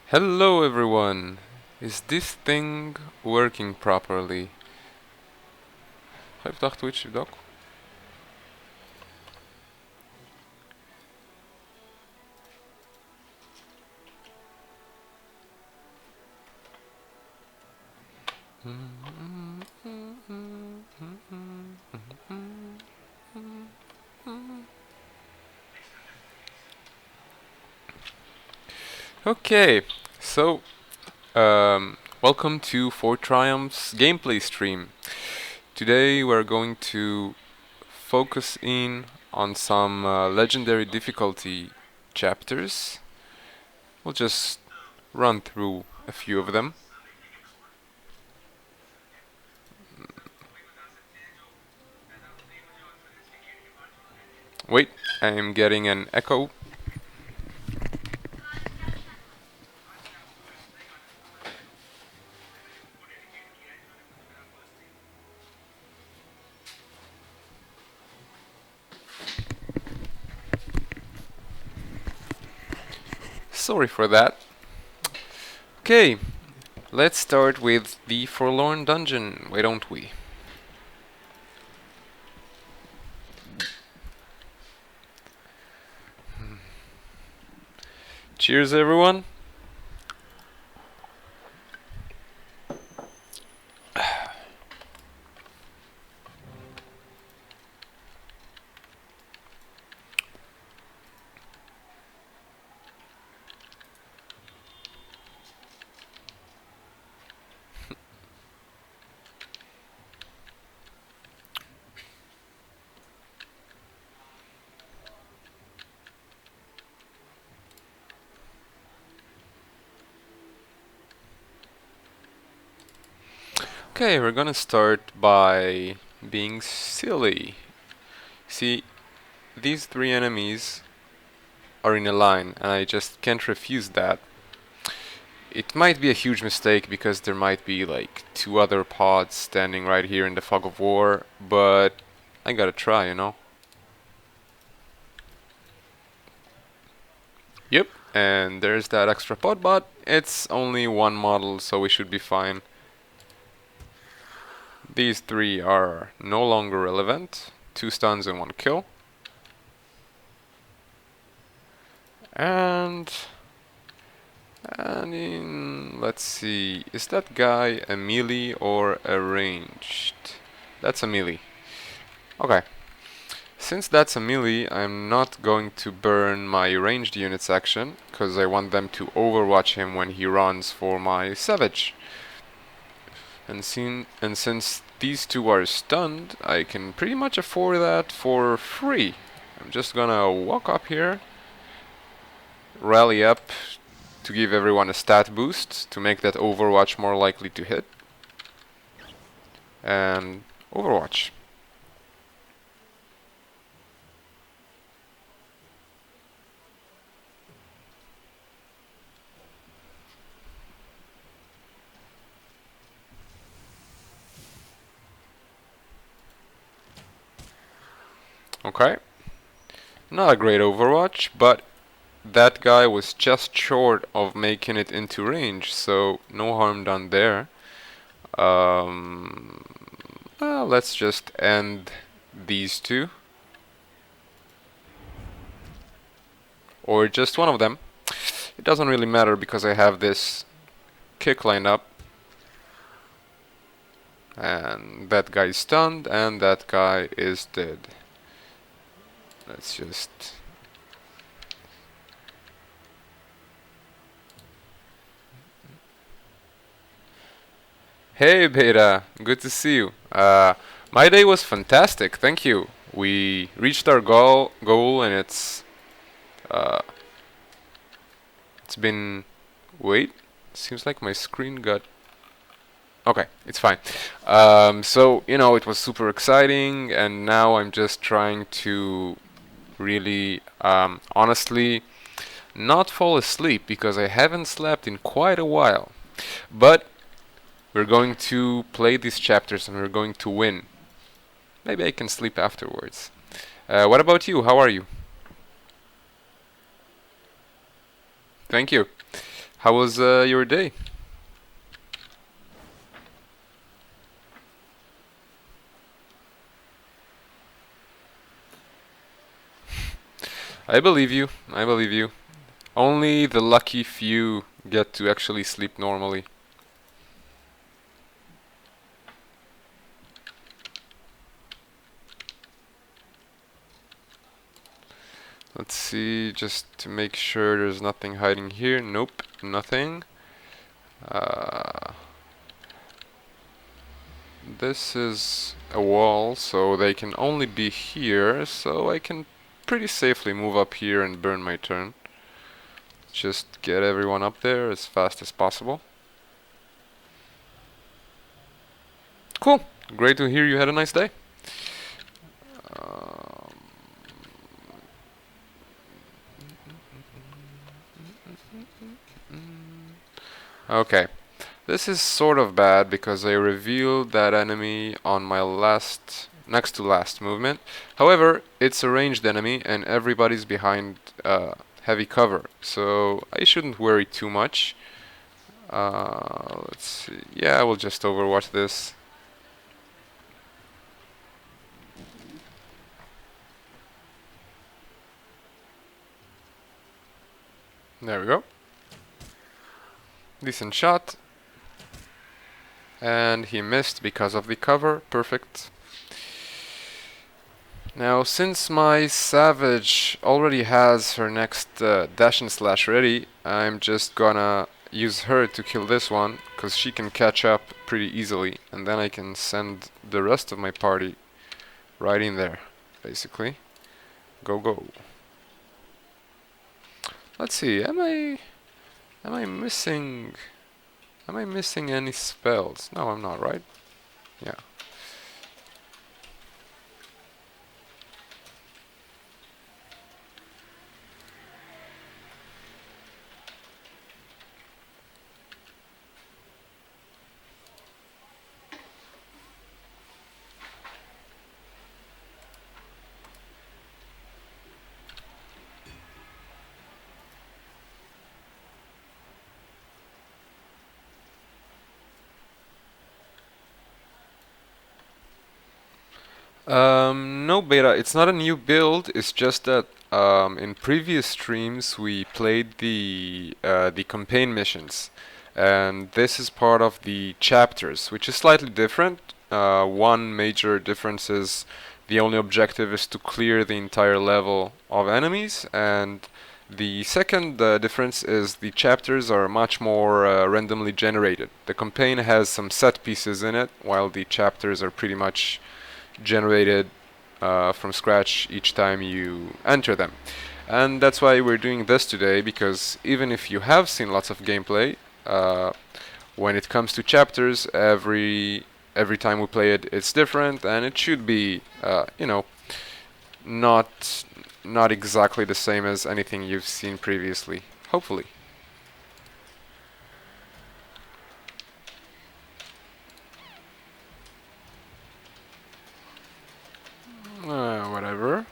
Hello everyone! Is this thing working properly? هيفتح تويتش بداكو. Okay, so welcome to Fort Triumph's gameplay stream. Today we're going to focus in on some legendary difficulty chapters. We'll just run through a few of them. Wait, I'm getting an echo. Sorry for that. Okay, let's start with the Forlorn Dungeon, why don't we? Cheers everyone. Okay, we're gonna start by being silly. See, these three enemies are in a line, and I just can't refuse that. It might be a huge mistake because there might be like two other pods standing right here in the fog of war, but I gotta try, you know? Yep, and there's that extra pod, but it's only one model, so we should be fine. These three are no longer relevant. 2 stuns and 1 kill. And let's see, is that guy a melee or a ranged? That's a melee. Okay. Since that's a melee, I'm not going to burn my ranged units action, because I want them to overwatch him when he runs for my savage. And since these two are stunned, I can pretty much afford that for free. I'm just gonna walk up here, rally up to give everyone a stat boost to make that Overwatch more likely to hit. And Overwatch. Okay. Not a great Overwatch, but that guy was just short of making it into range, so no harm done there. Well, let's just end these two. Or just one of them. It doesn't really matter because I have this kick lined up. And that guy is stunned, and that guy is dead. Let's just... Hey Beta, good to see you. My day was fantastic, thank you. We reached our goal and uh, it's been... Wait, seems like my screen got... Okay, it's fine. So, you know, it was super exciting, and now I'm just trying to really, honestly, not fall asleep because I haven't slept in quite a while. But we're going to play these chapters and we're going to win. Maybe I can sleep afterwards. What about you? How are you? Thank you. How was your day? I believe you. I believe you. Only the lucky few get to actually sleep normally. Let's see, just to make sure there's nothing hiding here. Nope, nothing. Uh, this is a wall, so they can only be here, so I can pretty safely move up here and burn my turn. Just get everyone up there as fast as possible. Cool. Great to hear you had a nice day. Okay. This is sort of bad because I revealed that enemy on my next to last movement. However, it's a ranged enemy and everybody's behind heavy cover, so I shouldn't worry too much. Let's see. Yeah, we'll just overwatch this. There we go. Decent shot. And he missed because of the cover. Perfect. Now, since my Savage already has her next dash and slash ready, I'm just gonna use her to kill this one, because she can catch up pretty easily, and then I can send the rest of my party right in there, basically. Go, go. Let's see, am I missing any spells? No, I'm not, right? Yeah. No, Beta, it's not a new build, it's just that in previous streams we played the campaign missions, and this is part of the chapters, which is slightly different. One major difference is the only objective is to clear the entire level of enemies, and the second difference is the chapters are much more randomly generated. The campaign has some set pieces in it, while the chapters are pretty much generated from scratch each time you enter them. And that's why we're doing this today, because even if you have seen lots of gameplay, when it comes to chapters, every time we play it, it's different, and it should be, not not exactly the same as anything you've seen previously. Hopefully. Whatever.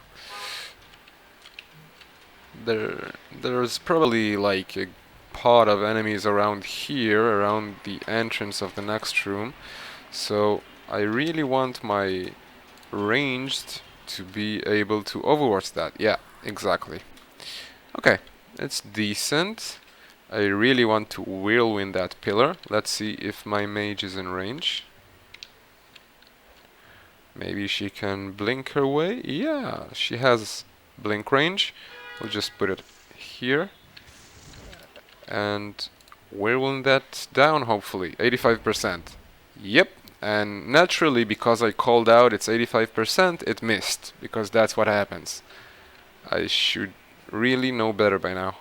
There's probably like a pod of enemies around here, around the entrance of the next room. So I really want my ranged to be able to overwatch that. Yeah, exactly. Okay, it's decent. I really want to whirlwind that pillar. Let's see if my mage is in range. Maybe she can blink her way. Yeah, she has blink range. We'll just put it here. And whirling that down, hopefully. 85%. Yep. And naturally, because I called out it's 85%, it missed. Because that's what happens. I should really know better by now.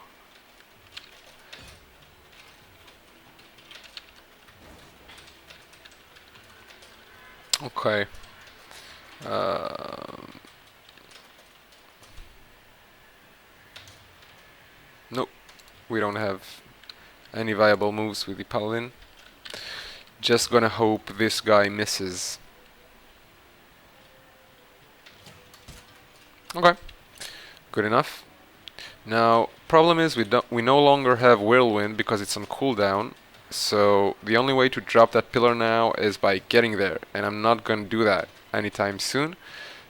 Okay. Nope. We don't have any viable moves with the Paladin. Just gonna hope this guy misses. Okay. Good enough. Now, problem is we no longer have Whirlwind because it's on cooldown. So the only way to drop that pillar now is by getting there, and I'm not gonna do that anytime soon.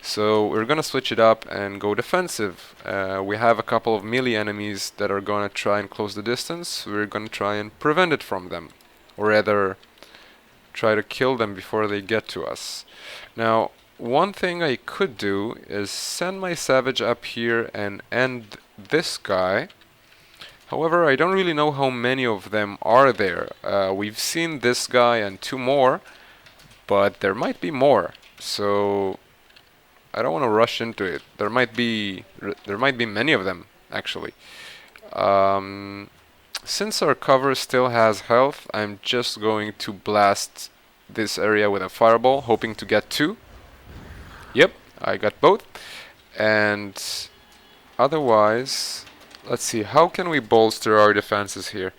So we're gonna switch it up and go defensive. We have a couple of melee enemies that are gonna try and close the distance. We're gonna try and prevent it from them, or rather try to kill them before they get to us. Now, one thing I could do is send my Savage up here and end this guy. However, I don't really know how many of them are there. We've seen this guy and 2 more, but there might be more. So I don't want to rush into it. There might be many of them actually. Since our cover still has health, I'm just going to blast this area with a fireball, hoping to get 2. Yep, I got both. And otherwise, let's see, how can we bolster our defenses here?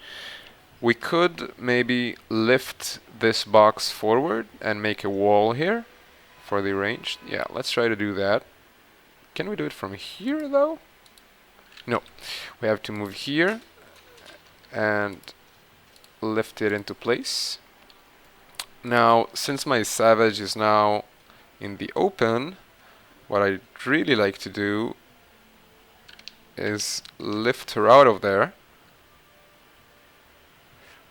We could maybe lift this box forward and make a wall here for the ranged. Yeah, let's try to do that. Can we do it from here though? No, we have to move here and lift it into place. Now, since my Savage is now in the open, what I'd really like to do is lift her out of there,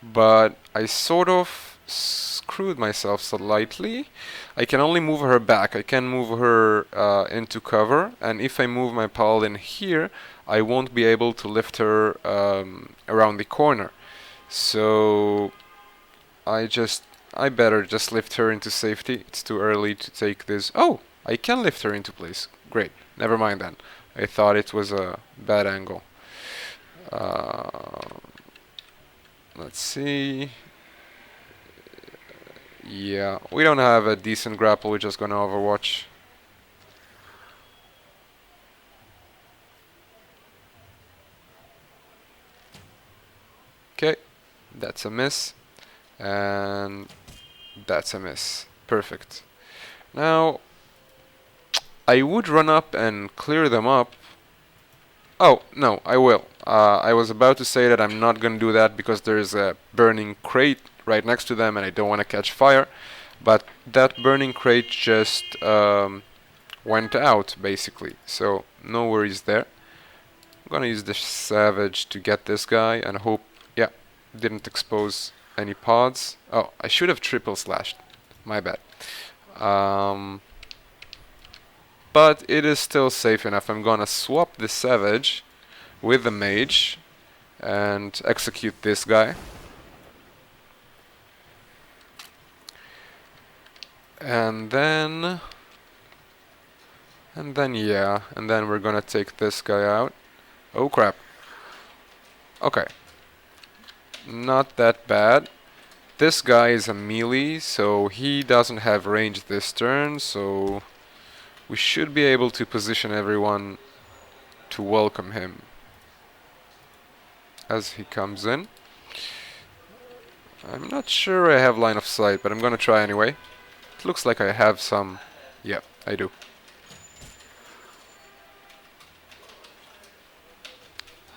but I sort of screwed myself slightly. I can only move her back. I can move her into cover, and if I move my paladin here, I won't be able to lift her around the corner. So I better just lift her into safety. It's too early to take this. Oh, I can lift her into place. Great. Never mind then. I thought it was a bad angle. Let's see. Yeah, we don't have a decent grapple. We're just gonna overwatch. Okay, that's a miss. And that's a miss. Perfect. Now, I would run up and clear them up. Oh, no, I will. I was about to say that I'm not going to do that because there's a burning crate right next to them and I don't want to catch fire. But that burning crate just went out, basically. So, no worries there. I'm going to use the Savage to get this guy and hope, yeah, didn't expose any pods. Oh, I should have triple slashed. My bad. But it is still safe enough. I'm gonna swap the Savage with the Mage and execute this guy. And then we're gonna take this guy out. Oh crap. Okay. Not that bad. This guy is a melee, so he doesn't have range this turn, so we should be able to position everyone to welcome him as he comes in. I'm not sure I have line of sight, but I'm gonna try anyway. It looks like I have some. Yeah, I do.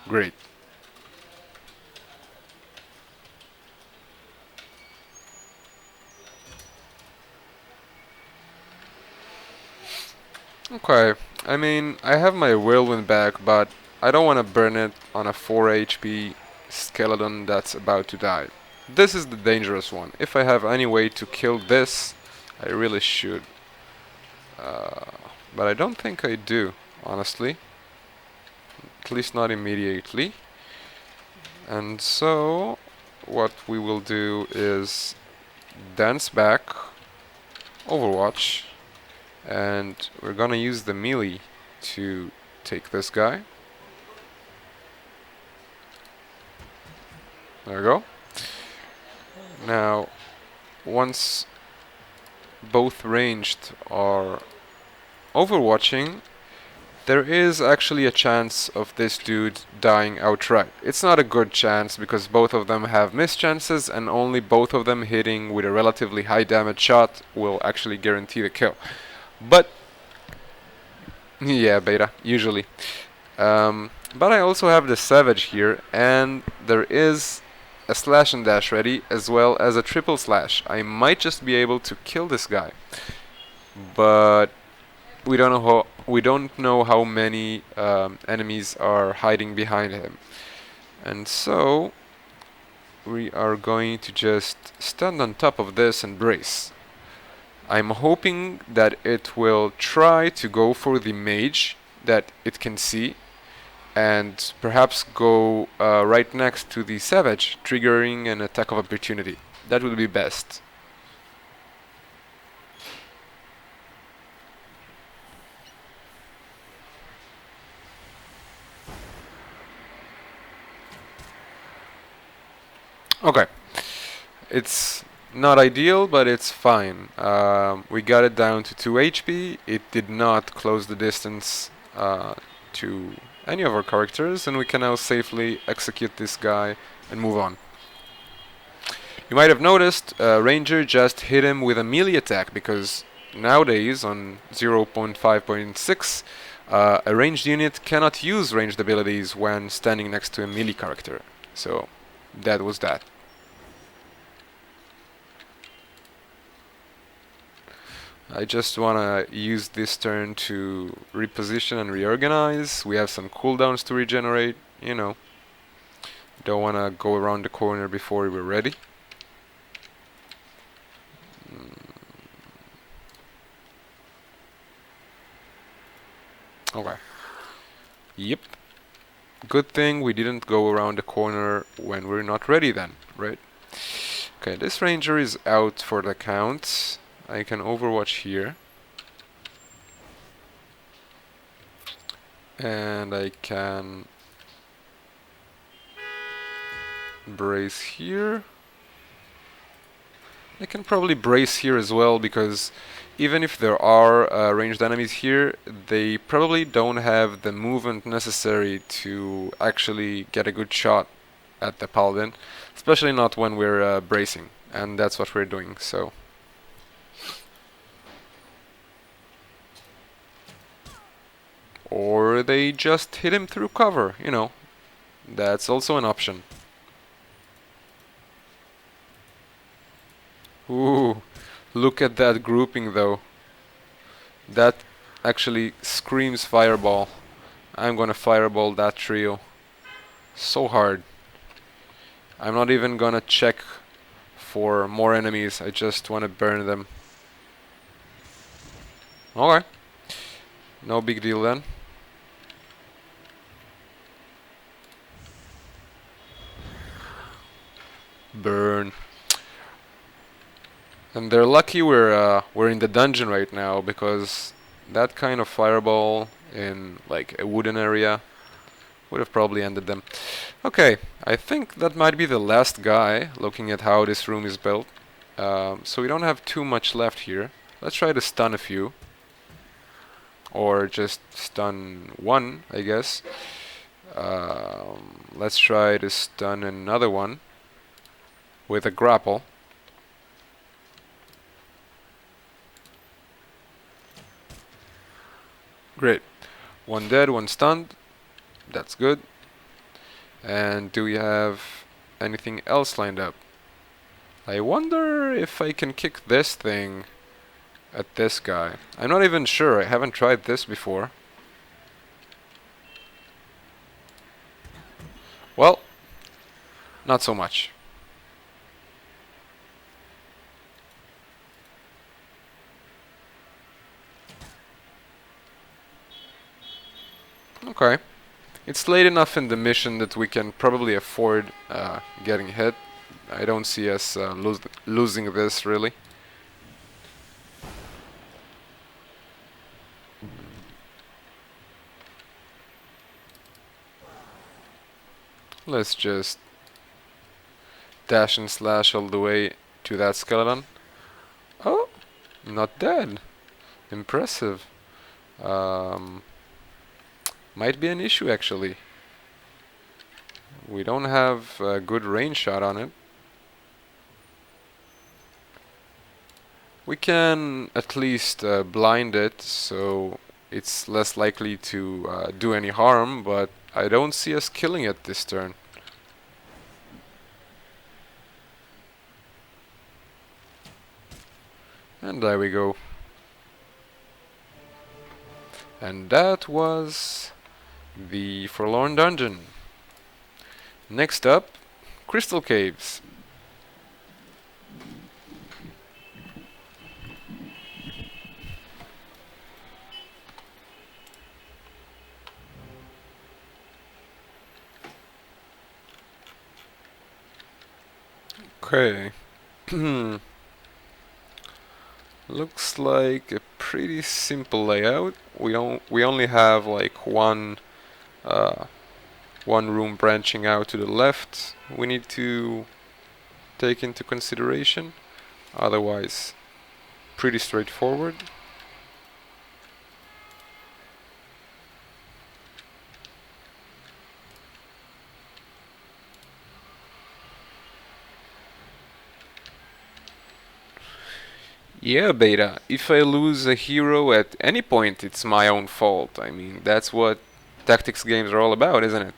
Great. Okay, I mean, I have my Whirlwind back, but I don't want to burn it on a 4 HP skeleton that's about to die. This is the dangerous one. If I have any way to kill this, I really should. But I don't think I do, honestly. At least not immediately. And so, what we will do is dance back, Overwatch, and we're gonna use the melee to take this guy. There we go. Now, once both ranged are overwatching, there is actually a chance of this dude dying outright. It's not a good chance because both of them have missed chances and only both of them hitting with a relatively high damage shot will actually guarantee the kill. But yeah, beta, usually. But I also have the Savage here, and there is a slash and dash ready, as well as a triple slash. I might just be able to kill this guy, but we don't know how many enemies are hiding behind him, and so we are going to just stand on top of this and brace. I'm hoping that it will try to go for the mage that it can see, and perhaps go right next to the Savage, triggering an attack of opportunity. That would be best. Okay, it's not ideal, but it's fine. We got it down to 2 HP. It did not close the distance to any of our characters, and we can now safely execute this guy and move on. You might have noticed Ranger just hit him with a melee attack, because nowadays on 0.5.6 a ranged unit cannot use ranged abilities when standing next to a melee character. So that was that. I just wanna use this turn to reposition and reorganize. We have some cooldowns to regenerate, you know. Don't wanna go around the corner before we're ready. Okay. Yep. Good thing we didn't go around the corner when we're not ready then, right? Okay, this ranger is out for the count. I can overwatch here. And I can brace here. I can probably brace here as well, because even if there are ranged enemies here, they probably don't have the movement necessary to actually get a good shot at the paladin, especially not when we're bracing, and that's what we're doing. So or they just hit him through cover, you know, that's also an option. Ooh, look at that grouping though. That actually screams fireball. I'm gonna fireball that trio so hard. I'm not even gonna check for more enemies, I just wanna burn them. Okay, no big deal then. Burn. And they're lucky we're in the dungeon right now, because that kind of fireball in like a wooden area would have probably ended them. Okay, I think that might be the last guy, looking at how this room is built. So we don't have too much left here. Let's try to stun a few. Or just stun one, I guess. Let's try to stun another one with a grapple. Great. One dead, one stunned. That's good. And do we have anything else lined up? I wonder if I can kick this thing at this guy. I'm not even sure. I haven't tried this before. Well, not so much. Okay. It's late enough in the mission that we can probably afford getting hit. I don't see us losing this, really. Let's just dash and slash all the way to that skeleton. Oh, not dead. Impressive. Might be an issue, actually. We don't have a good range shot on it. We can at least blind it, so it's less likely to do any harm, but I don't see us killing it this turn. And there we go. And that was the Forlorn Dungeon. Next up, Crystal Caves. Okay. Looks like a pretty simple layout. We only have like one room branching out to the left we need to take into consideration. Otherwise, pretty straightforward. Yeah, Beta, if I lose a hero at any point, it's my own fault. I mean, that's what tactics games are all about, isn't it?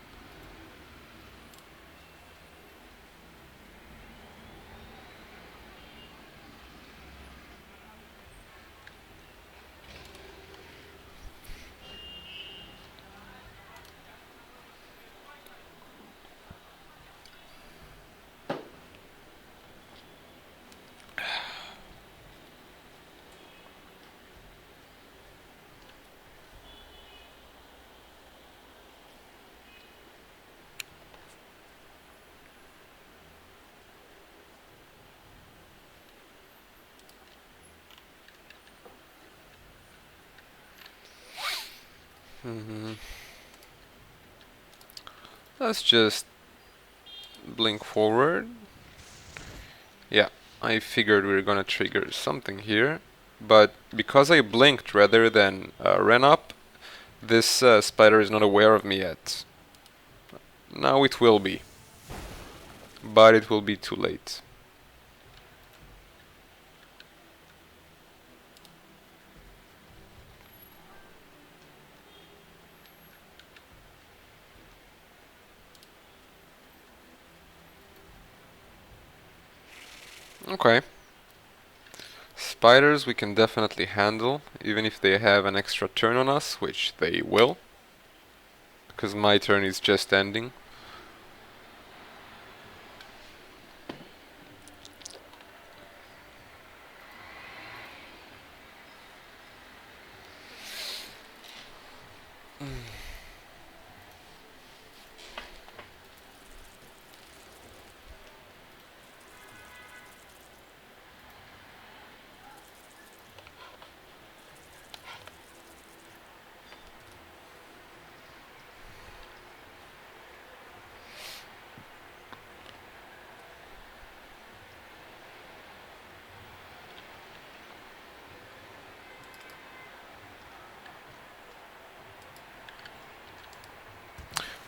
hmm Let's just blink forward. Yeah, I figured we were gonna trigger something here, but because I blinked rather than ran up, this spider is not aware of me yet. Now it will be, but it will be too late. Okay. Spiders we can definitely handle, even if they have an extra turn on us, which they will, because my turn is just ending.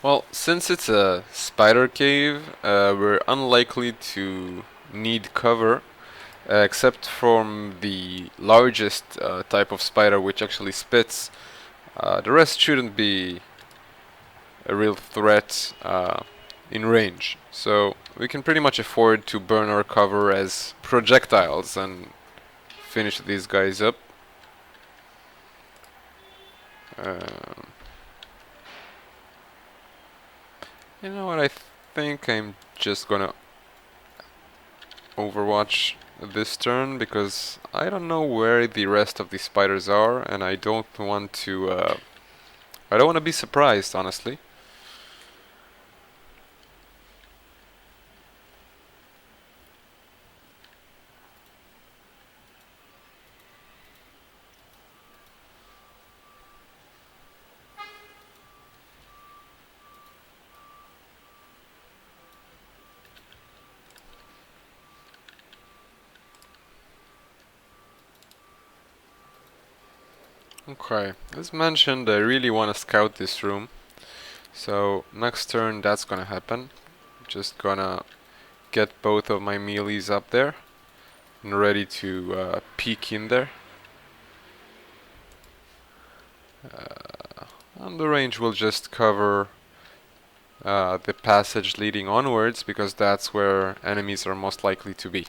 Well, since it's a spider cave, we're unlikely to need cover, except from the largest type of spider which actually spits. The rest shouldn't be a real threat in range. So we can pretty much afford to burn our cover as projectiles and finish these guys up. Um, you know what, I think I'm just gonna Overwatch this turn because I don't know where the rest of the spiders are and I don't want to be surprised, honestly. Okay, as mentioned, I really want to scout this room. So next turn that's gonna happen. Just gonna get both of my melees up there and ready to peek in there. On the range we'll just cover the passage leading onwards, because that's where enemies are most likely to be.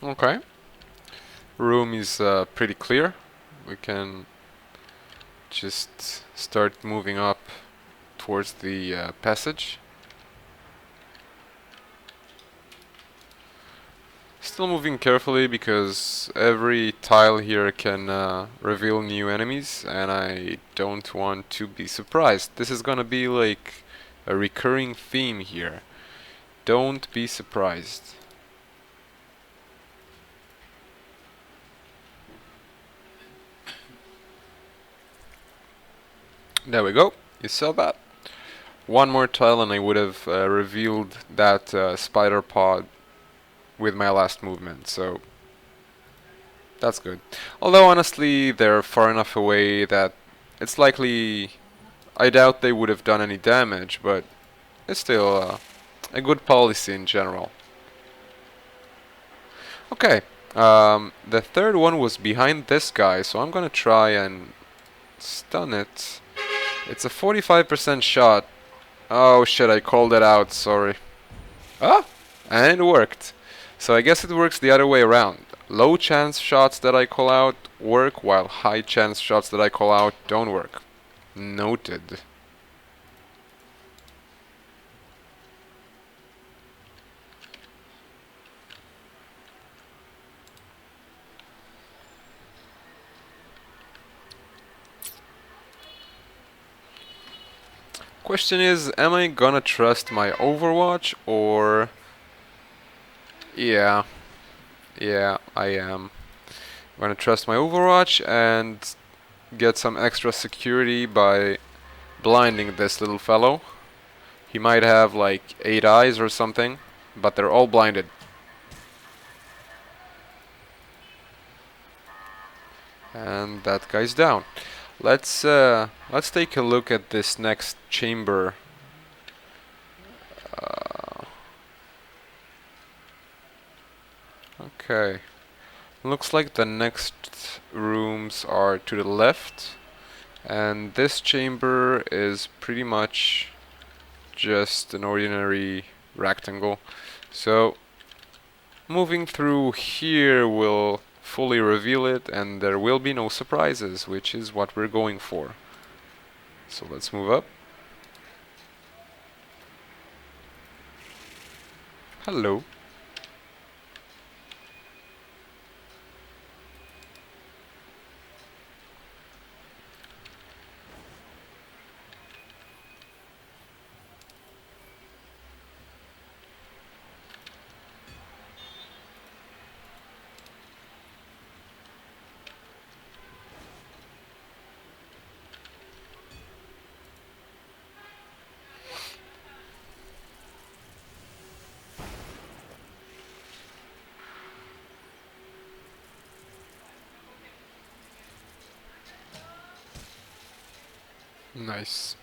Okay, room is pretty clear. We can just start moving up towards the passage. Still moving carefully because every tile here can reveal new enemies, and I don't want to be surprised. This is gonna be like a recurring theme here. Don't be surprised. There we go. You saw that? One more tile and I would have revealed that spider pod with my last movement, so that's good. Although honestly they're far enough away that it's likely, I doubt they would have done any damage, but it's still a good policy in general. Okay, the third one was behind this guy, so I'm gonna try and stun it. It's a 45% shot. Oh shit, I called it out, sorry. Ah! And it worked. So I guess it works the other way around. Low chance shots that I call out work, while high chance shots that I call out don't work. Noted. Question is, am I gonna trust my Overwatch or... Yeah, I am. I'm gonna trust my Overwatch and get some extra security by blinding this little fellow. He might have like 8 eyes or something, but they're all blinded. And that guy's down. Let's take a look at this next chamber. Okay. Looks like the next rooms are to the left, and this chamber is pretty much just an ordinary rectangle. So moving through here will fully reveal it, and there will be no surprises, which is what we're going for. So let's move up. Hello. Nice.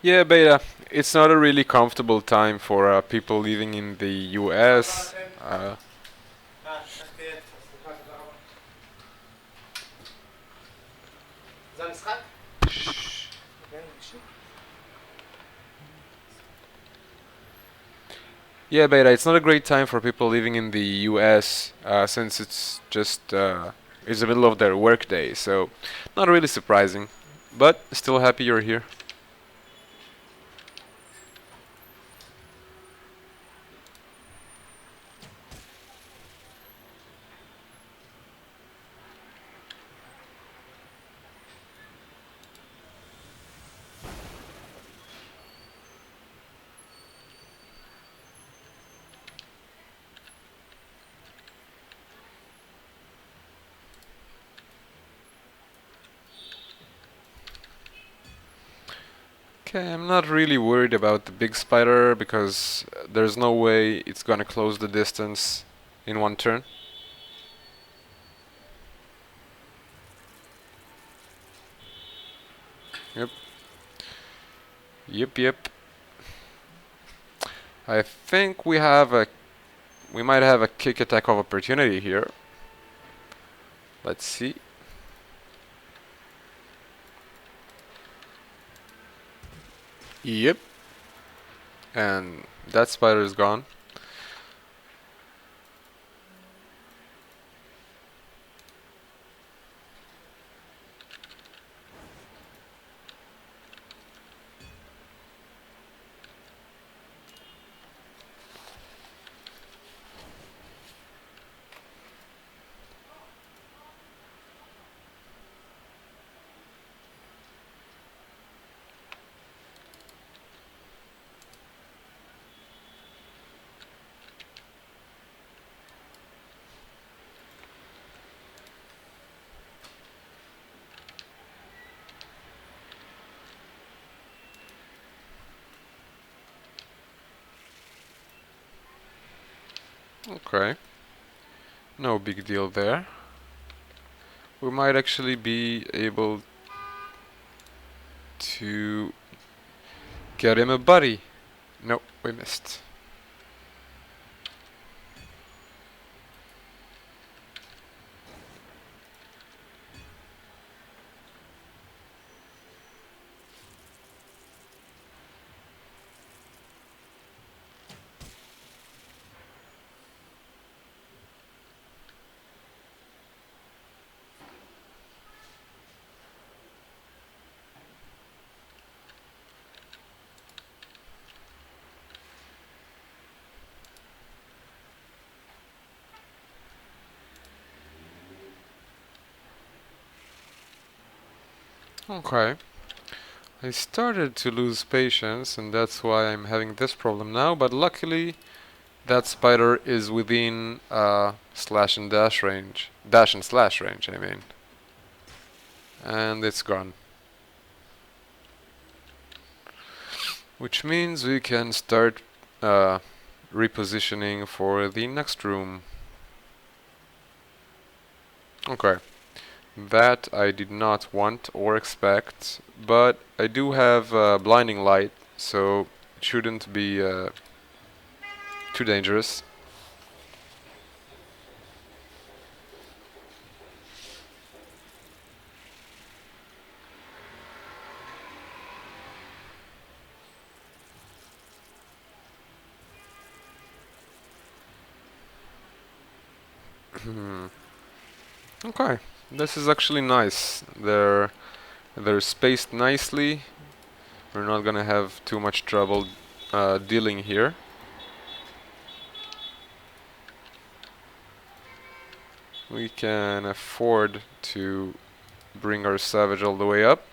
Yeah, Beta, it's not a really comfortable time for people living in the US. Yeah, Beta, it's not a great time for people living in the US since it's just it's the middle of their workday, so not really surprising. But still happy you're here. Okay, I'm not really worried about the big spider because there's no way it's gonna close the distance in one turn. Yep. Yep. I think we might have a kick attack of opportunity here. Let's see. Yep. And that spider is gone. Okay. No big deal there. We might actually be able to get him a buddy. Nope, we missed. Okay. I started to lose patience, and that's why I'm having this problem now, but luckily that spider is within slash and dash range. Dash and slash range, I mean. And it's gone. Which means we can start repositioning for the next room. Okay. That I did not want or expect, but I do have blinding light, so it shouldn't be too dangerous. Okay, this is actually nice. They're spaced nicely. We're not gonna have too much trouble dealing here. We can afford to bring our savage all the way up.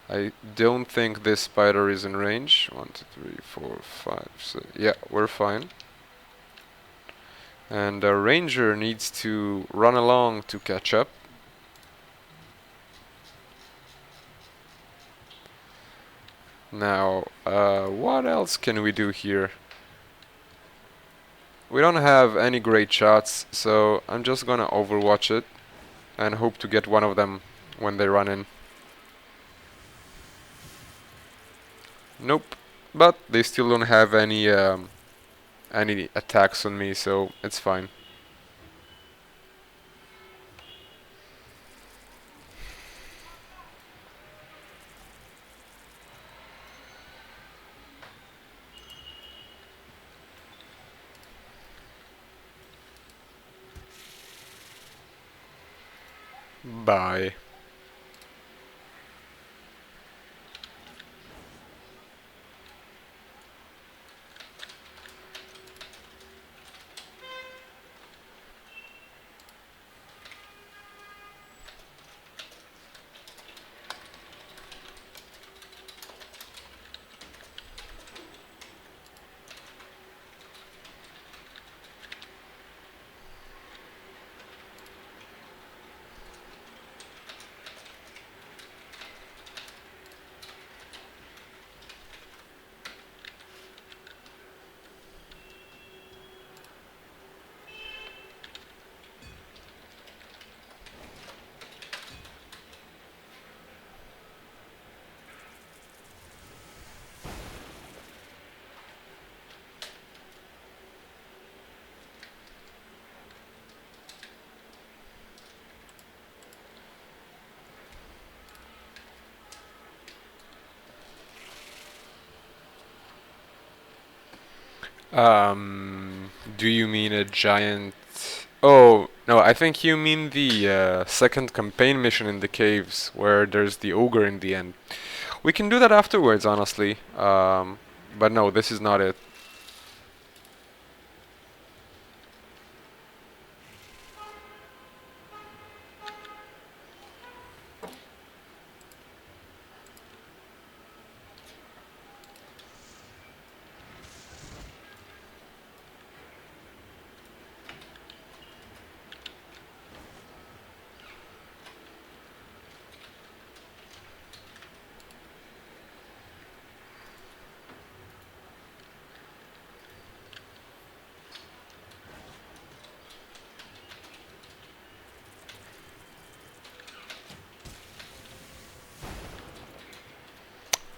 I don't think this spider is in range. 1, 2, 3, 4, 5, 6. Yeah, we're fine. And our ranger needs to run along to catch up. Now, what else can we do here? We don't have any great shots, so I'm just gonna overwatch it and hope to get one of them when they run in. Nope. But they still don't have any attacks on me, so it's fine. Bye. Do you mean a giant? Oh, no, I think you mean the second campaign mission in the caves where there's the ogre in the end. We can do that afterwards, honestly. But no, this is not it.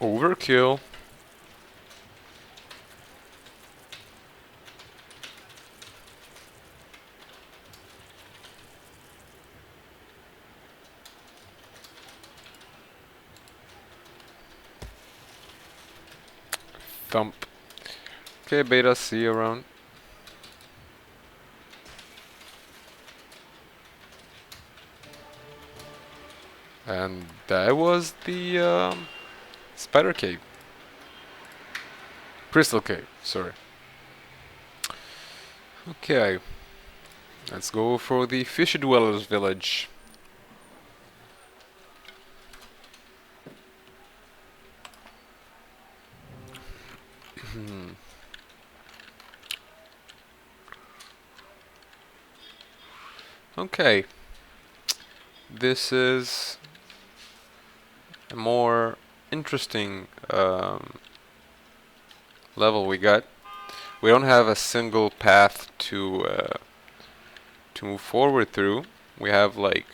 Overkill. Thump. Okay, Beta, see you around. And that was the spider cave. Crystal cave, sorry. Okay, let's go for the fish dwellers village. Okay, this is a more interesting level we got. We don't have a single path to move forward through. We have like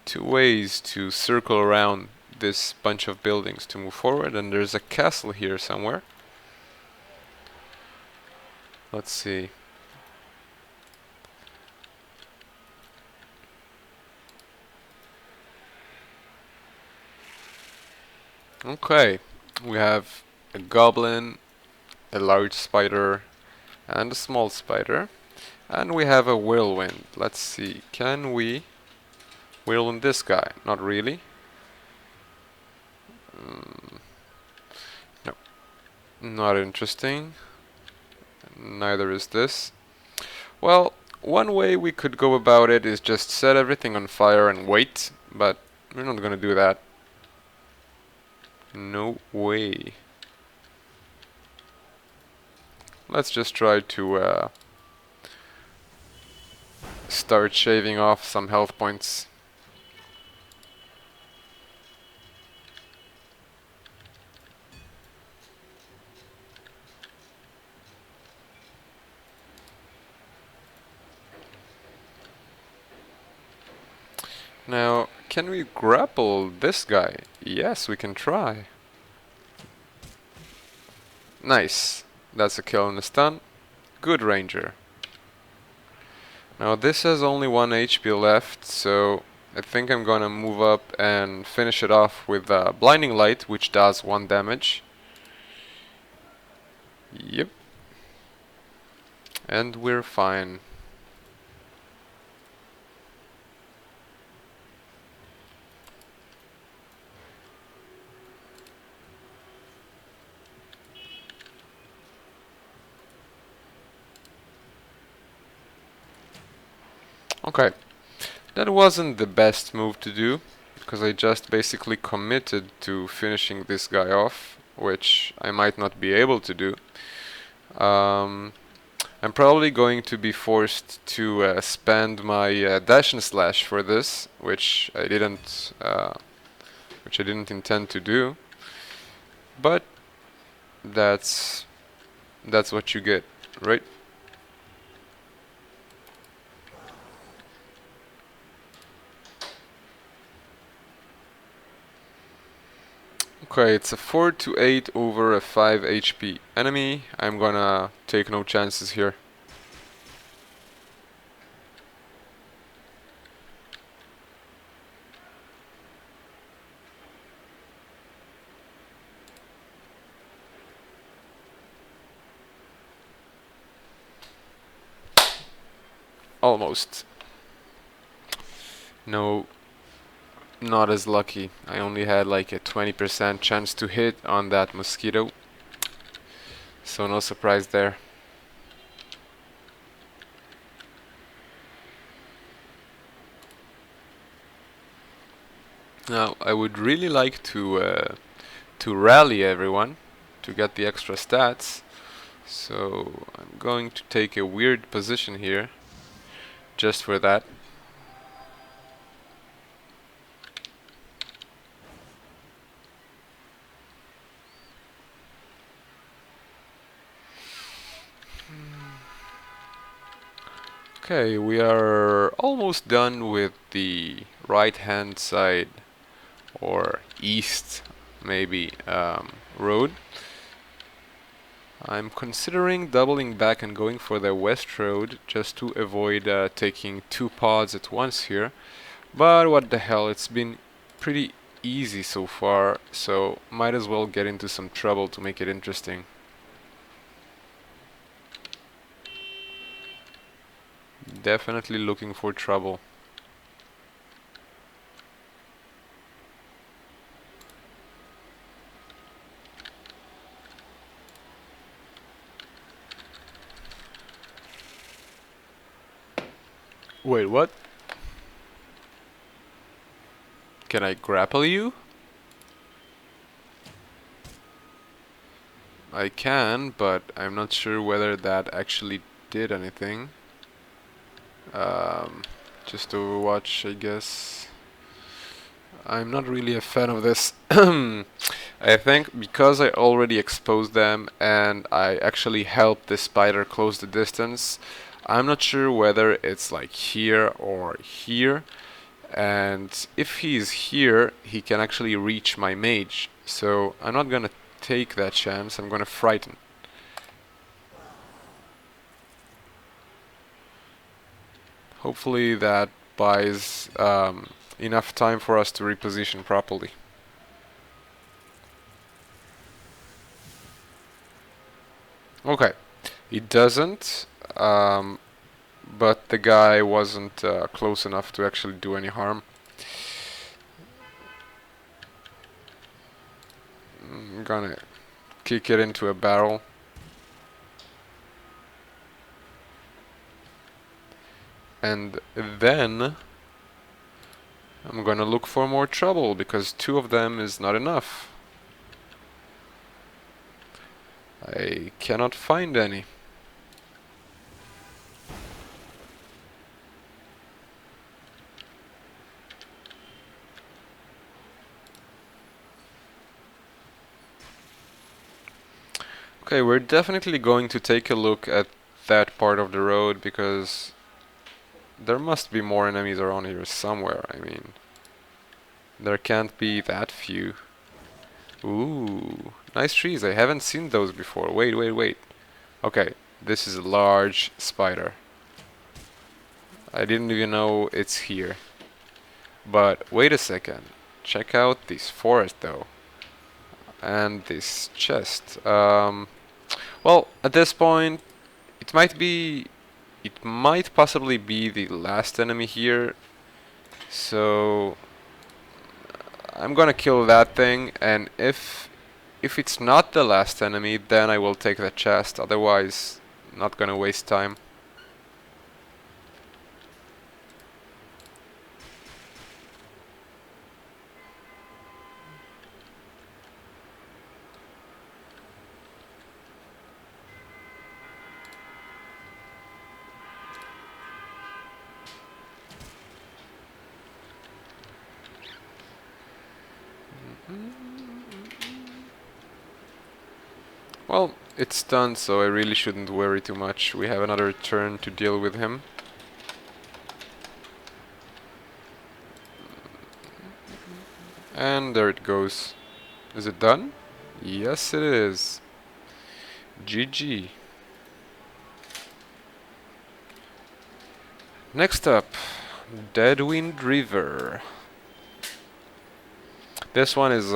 two ways to circle around this bunch of buildings to move forward, and there's a castle here somewhere. Let's see. Okay, we have a goblin, a large spider, and a small spider. And we have a whirlwind. Let's see, can we whirlwind this guy? Not really. No, not interesting. Neither is this. Well, one way we could go about it is just set everything on fire and wait, but we're not gonna do that. No way. Let's just try to start shaving off some health points. Now, can we grapple this guy? Yes, we can try. Nice. That's a kill and a stun. Good ranger. Now this has only 1 HP left, so I think I'm gonna move up and finish it off with Blinding Light, which does 1 damage. Yep. And we're fine. Okay. That wasn't the best move to do, because I just basically committed to finishing this guy off, which I might not be able to do. I'm probably going to be forced to spend my dash and slash for this, which I didn't intend to do. But that's what you get, right? Okay, it's a 4 to 8 over a 5 HP enemy. I'm gonna take no chances here. Almost. No, not as lucky. I only had like a 20% chance to hit on that mosquito. So no surprise there. Now I would really like to rally everyone to get the extra stats. So I'm going to take a weird position here just for that. Okay, we are almost done with the right hand side or east maybe road. I'm considering doubling back and going for the west road just to avoid taking two pods at once here. But what the hell, it's been pretty easy so far, so might as well get into some trouble to make it interesting. Definitely looking for trouble. Wait, what? Can I grapple you? I can, but I'm not sure whether that actually did anything. Just Overwatch, I guess. I'm not really a fan of this. I think because I already exposed them and I actually helped the spider close the distance, I'm not sure whether it's like here or here. And if he's here, he can actually reach my mage. So I'm not gonna take that chance, I'm gonna frighten. Hopefully that buys enough time for us to reposition properly. Okay, it doesn't, but the guy wasn't close enough to actually do any harm. I'm gonna kick it into a barrel. And then I'm gonna look for more trouble because two of them is not enough. I cannot find any. Okay, we're definitely going to take a look at that part of the road because there must be more enemies around here somewhere. I mean, there can't be that few. Ooh, nice trees. I haven't seen those before. Wait, wait, wait. Okay, this is a large spider. I didn't even know it's here. But wait a second. Check out this forest though. And this chest. Well, at this point, it might possibly be the last enemy here. So I'm gonna kill that thing, and if it's not the last enemy, then I will take the chest. Otherwise, not gonna waste time. Well, it's done, so I really shouldn't worry too much. We have another turn to deal with him. And there it goes. Is it done? Yes, it is. GG. Next up, Deadwind River. This one is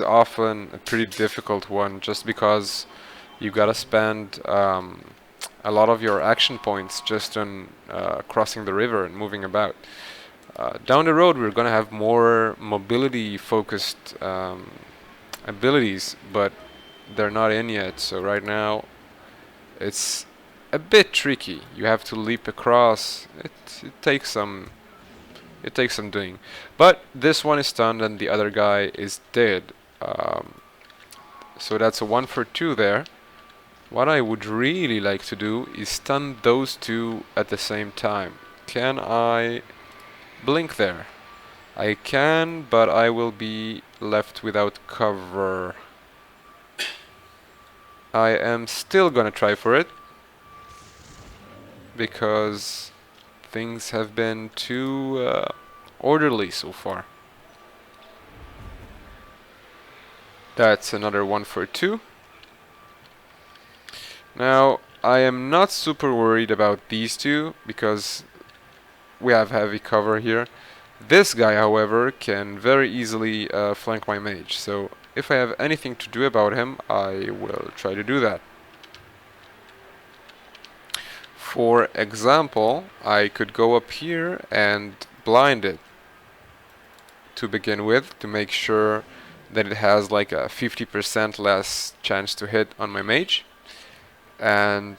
often a pretty difficult one, just because you gotta spend a lot of your action points just on crossing the river and moving about. Down the road, we're gonna have more mobility-focused abilities, but they're not in yet. So right now, it's a bit tricky. You have to leap across. It takes some doing. But this one is stunned and the other guy is dead. So that's a 1 for 2 there. What I would really like to do is stun those two at the same time. Can I blink there? I can, but I will be left without cover. I am still gonna try for it, because things have been too orderly so far. That's another 1 for 2. Now, I am not super worried about these two, because we have heavy cover here. This guy, however, can very easily flank my mage, so if I have anything to do about him, I will try to do that. For example, I could go up here and blind it to begin with, to make sure that it has like a 50% less chance to hit on my mage. And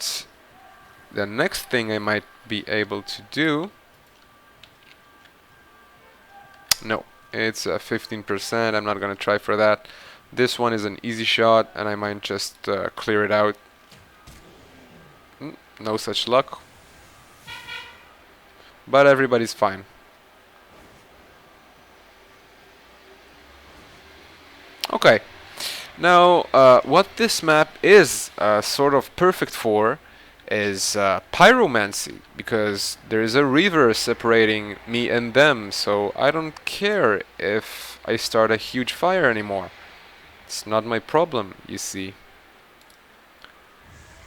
the next thing I might be able to do... No, it's 15%, I'm not gonna try for that. This one is an easy shot and I might just clear it out. No such luck. But everybody's fine. Okay. Now, what this map is sort of perfect for is pyromancy, because there is a river separating me and them, so I don't care if I start a huge fire anymore. It's not my problem, you see.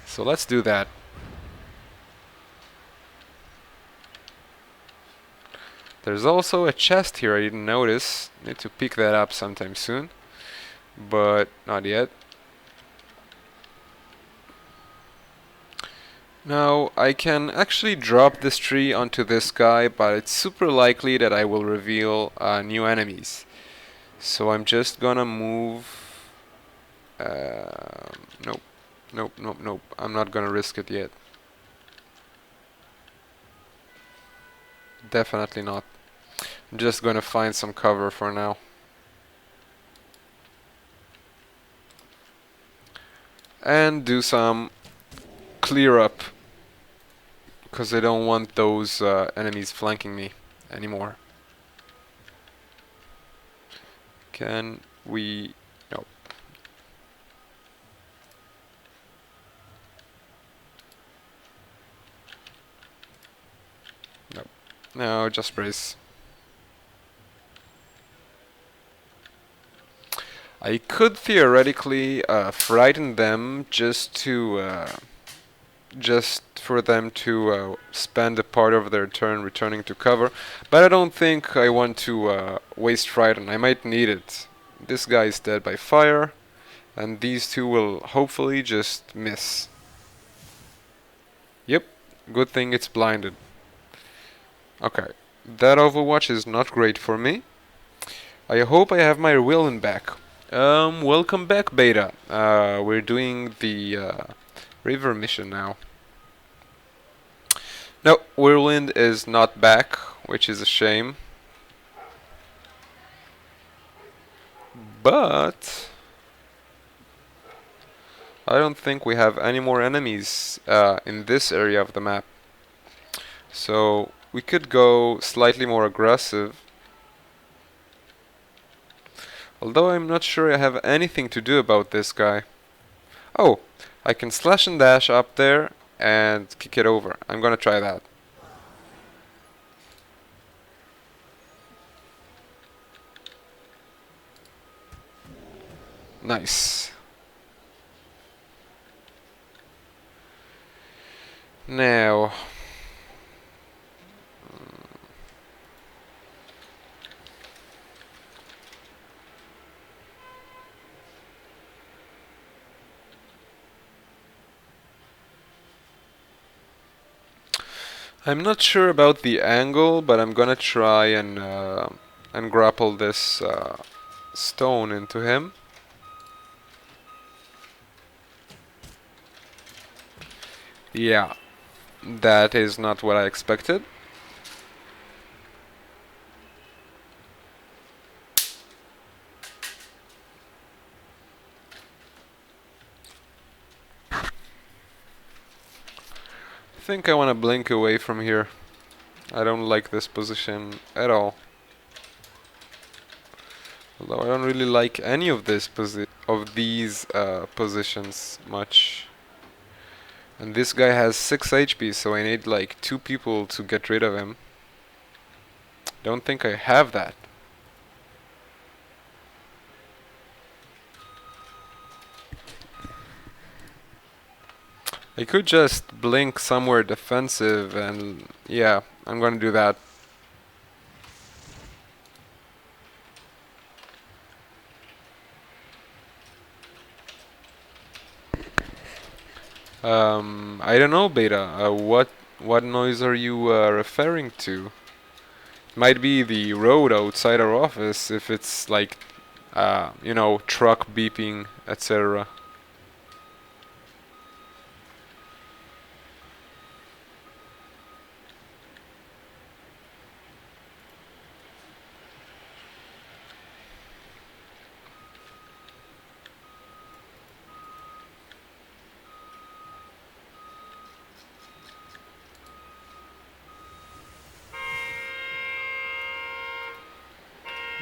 So let's do that. There's also a chest here I didn't notice. Need to pick that up sometime soon, but not yet. Now, I can actually drop this tree onto this guy, but it's super likely that I will reveal new enemies. So I'm just gonna move... nope. Nope, nope, nope. I'm not gonna risk it yet. Definitely not. I'm just gonna find some cover for now. And do some clear up, because I don't want those enemies flanking me anymore. Can we... Nope. Nope. No, just brace. I could theoretically frighten them just for them to spend a part of their turn returning to cover, but I don't think I want to waste frighten. I might need it. This guy is dead by fire, and these two will hopefully just miss. Yep, good thing it's blinded. Okay, that Overwatch is not great for me. I hope I have my Whirlwind back. Welcome back, Beta. We're doing the river mission now. No, Whirlwind is not back, which is a shame. But I don't think we have any more enemies in this area of the map. So we could go slightly more aggressive. Although I'm not sure I have anything to do about this guy. Oh, I can slash and dash up there and kick it over. I'm gonna try that. Nice. Now... I'm not sure about the angle, but I'm gonna try and grapple this stone into him. Yeah, that is not what I expected. I think I want to blink away from here. I don't like this position at all. Although I don't really like any of these positions much. And this guy has 6 HP, so I need like 2 people to get rid of him. Don't think I have that. I could just blink somewhere defensive and yeah, I'm gonna do that. I don't know, Beta. What noise are you referring to? Might be the road outside our office if it's like, you know, truck beeping, etc.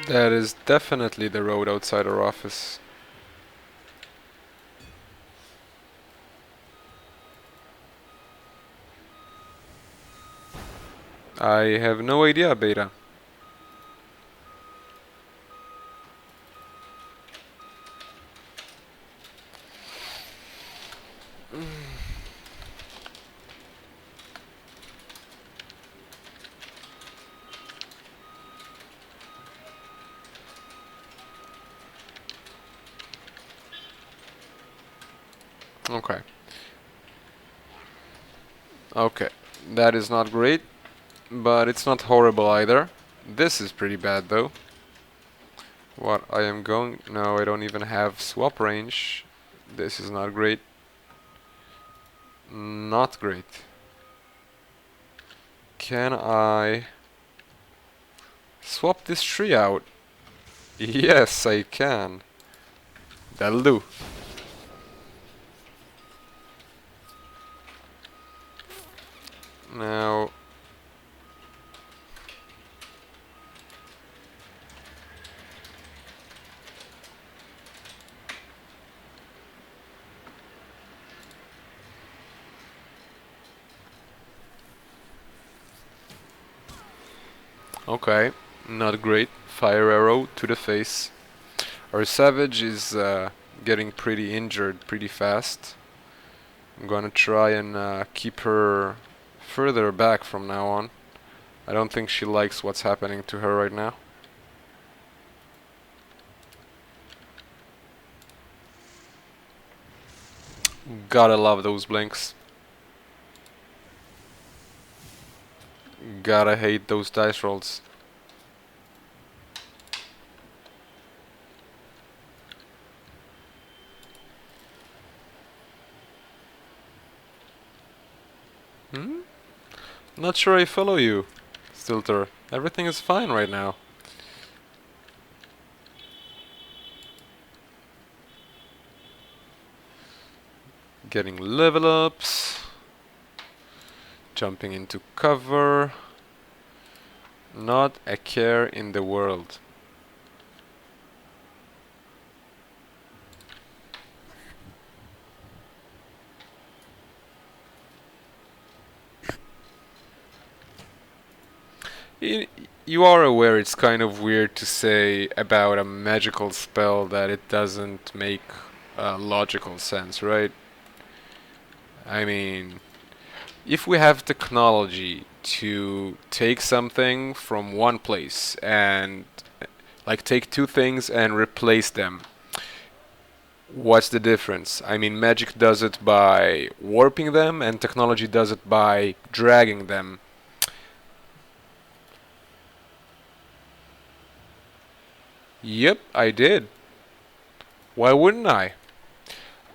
That is definitely the road outside our office. I have no idea, Beta. Okay. Okay. That is not great, but it's not horrible either. This is pretty bad though. What I am going... No, I don't even have swap range. This is not great. Not great. Can I swap this tree out? Yes, I can. That'll do. Now... Okay, not great. Fire arrow to the face. Our savage is getting pretty injured pretty fast. I'm gonna try and keep her further back from now on. I don't think she likes what's happening to her right now. Gotta love those blinks. Gotta hate those dice rolls. Hmm? Not sure I follow you, Stilter. Everything is fine right now. Getting level ups. Jumping into cover. Not a care in the world. You are aware it's kind of weird to say about a magical spell that it doesn't make logical sense, right? I mean, if we have technology to take something from one place and like take two things and replace them, what's the difference? I mean, magic does it by warping them and technology does it by dragging them. Yep, I did. Why wouldn't I?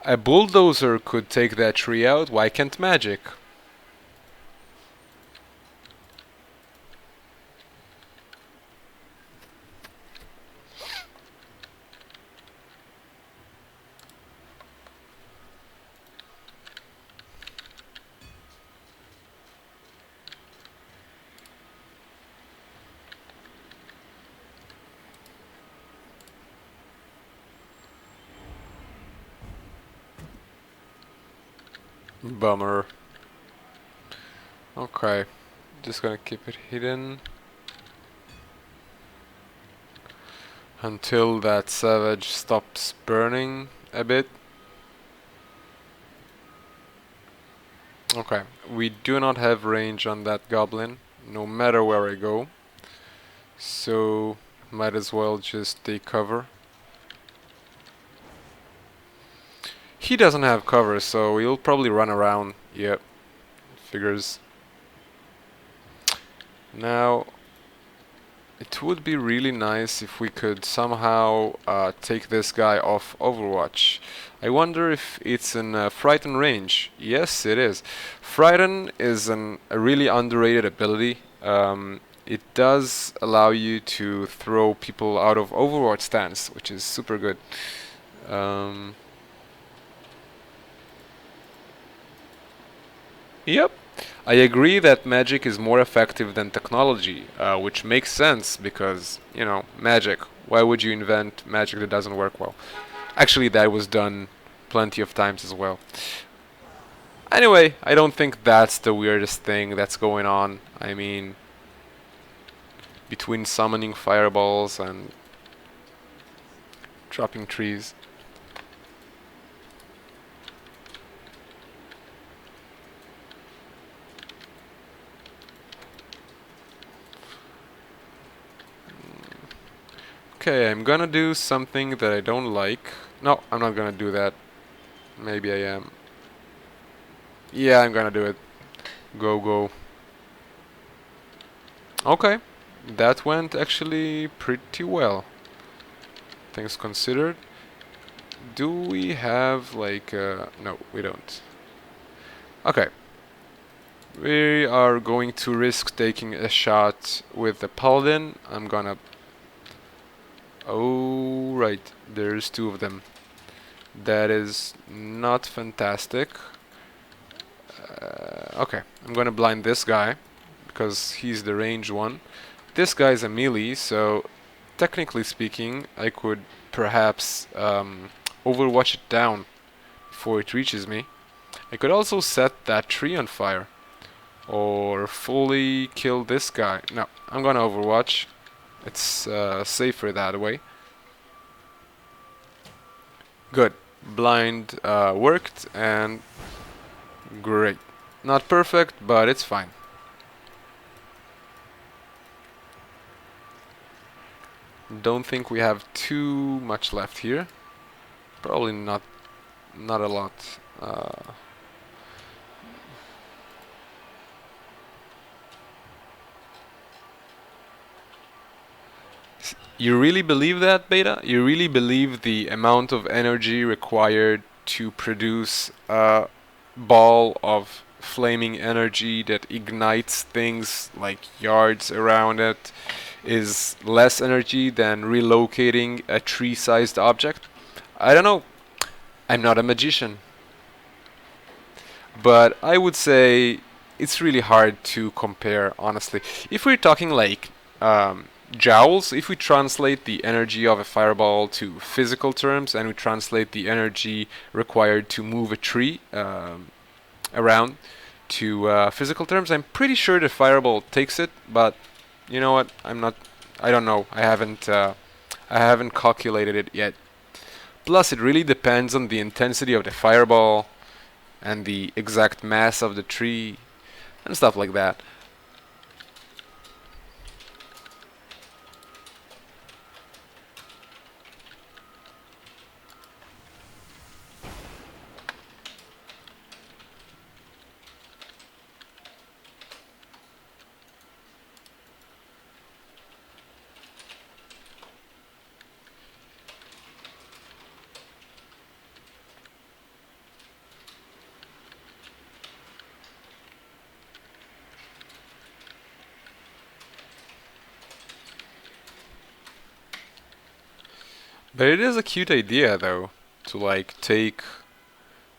A bulldozer could take that tree out, why can't magic? Bummer. Okay, just gonna keep it hidden until that savage stops burning a bit. Okay, we do not have range on that goblin, no matter where I go. So, might as well just take cover. He doesn't have cover, so he'll probably run around. Yep, figures. Now, it would be really nice if we could somehow take this guy off Overwatch. I wonder if it's in Frighten range. Yes, it is. Frighten is a really underrated ability. It does allow you to throw people out of Overwatch stance, which is super good. Um, Yep. I agree that magic is more effective than technology, which makes sense because, you know, magic. Why would you invent magic that doesn't work well? Actually, that was done plenty of times as well. Anyway, I don't think that's the weirdest thing that's going on. I mean, between summoning fireballs and dropping trees. Okay, I'm gonna do something that I don't like. No, I'm not gonna do that. Maybe I am. Yeah, I'm gonna do it. Go, go. Okay, that went actually pretty well. Things considered. Do we have like no, we don't. Okay. We are going to risk taking a shot with the paladin. I'm gonna. Oh, right. There's two of them. That is not fantastic. Okay, I'm gonna blind this guy because he's the ranged one. This guy's a melee, so technically speaking, I could perhaps overwatch it down before it reaches me. I could also set that tree on fire or fully kill this guy. No, I'm gonna overwatch. It's safer that way. Good. Blind worked and great. Not perfect, but it's fine. Don't think we have too much left here. Probably not a lot. You really believe that, Beta? You really believe the amount of energy required to produce a ball of flaming energy that ignites things like yards around it is less energy than relocating a tree-sized object? I don't know. I'm not a magician. But I would say it's really hard to compare, honestly. If we're talking like joules, if we translate the energy of a fireball to physical terms and we translate the energy required to move a tree around to physical terms, I'm pretty sure the fireball takes it. But you know what? I'm not. I don't know. I haven't. I haven't calculated it yet. Plus, it really depends on the intensity of the fireball and the exact mass of the tree and stuff like that. But it is a cute idea though, to like take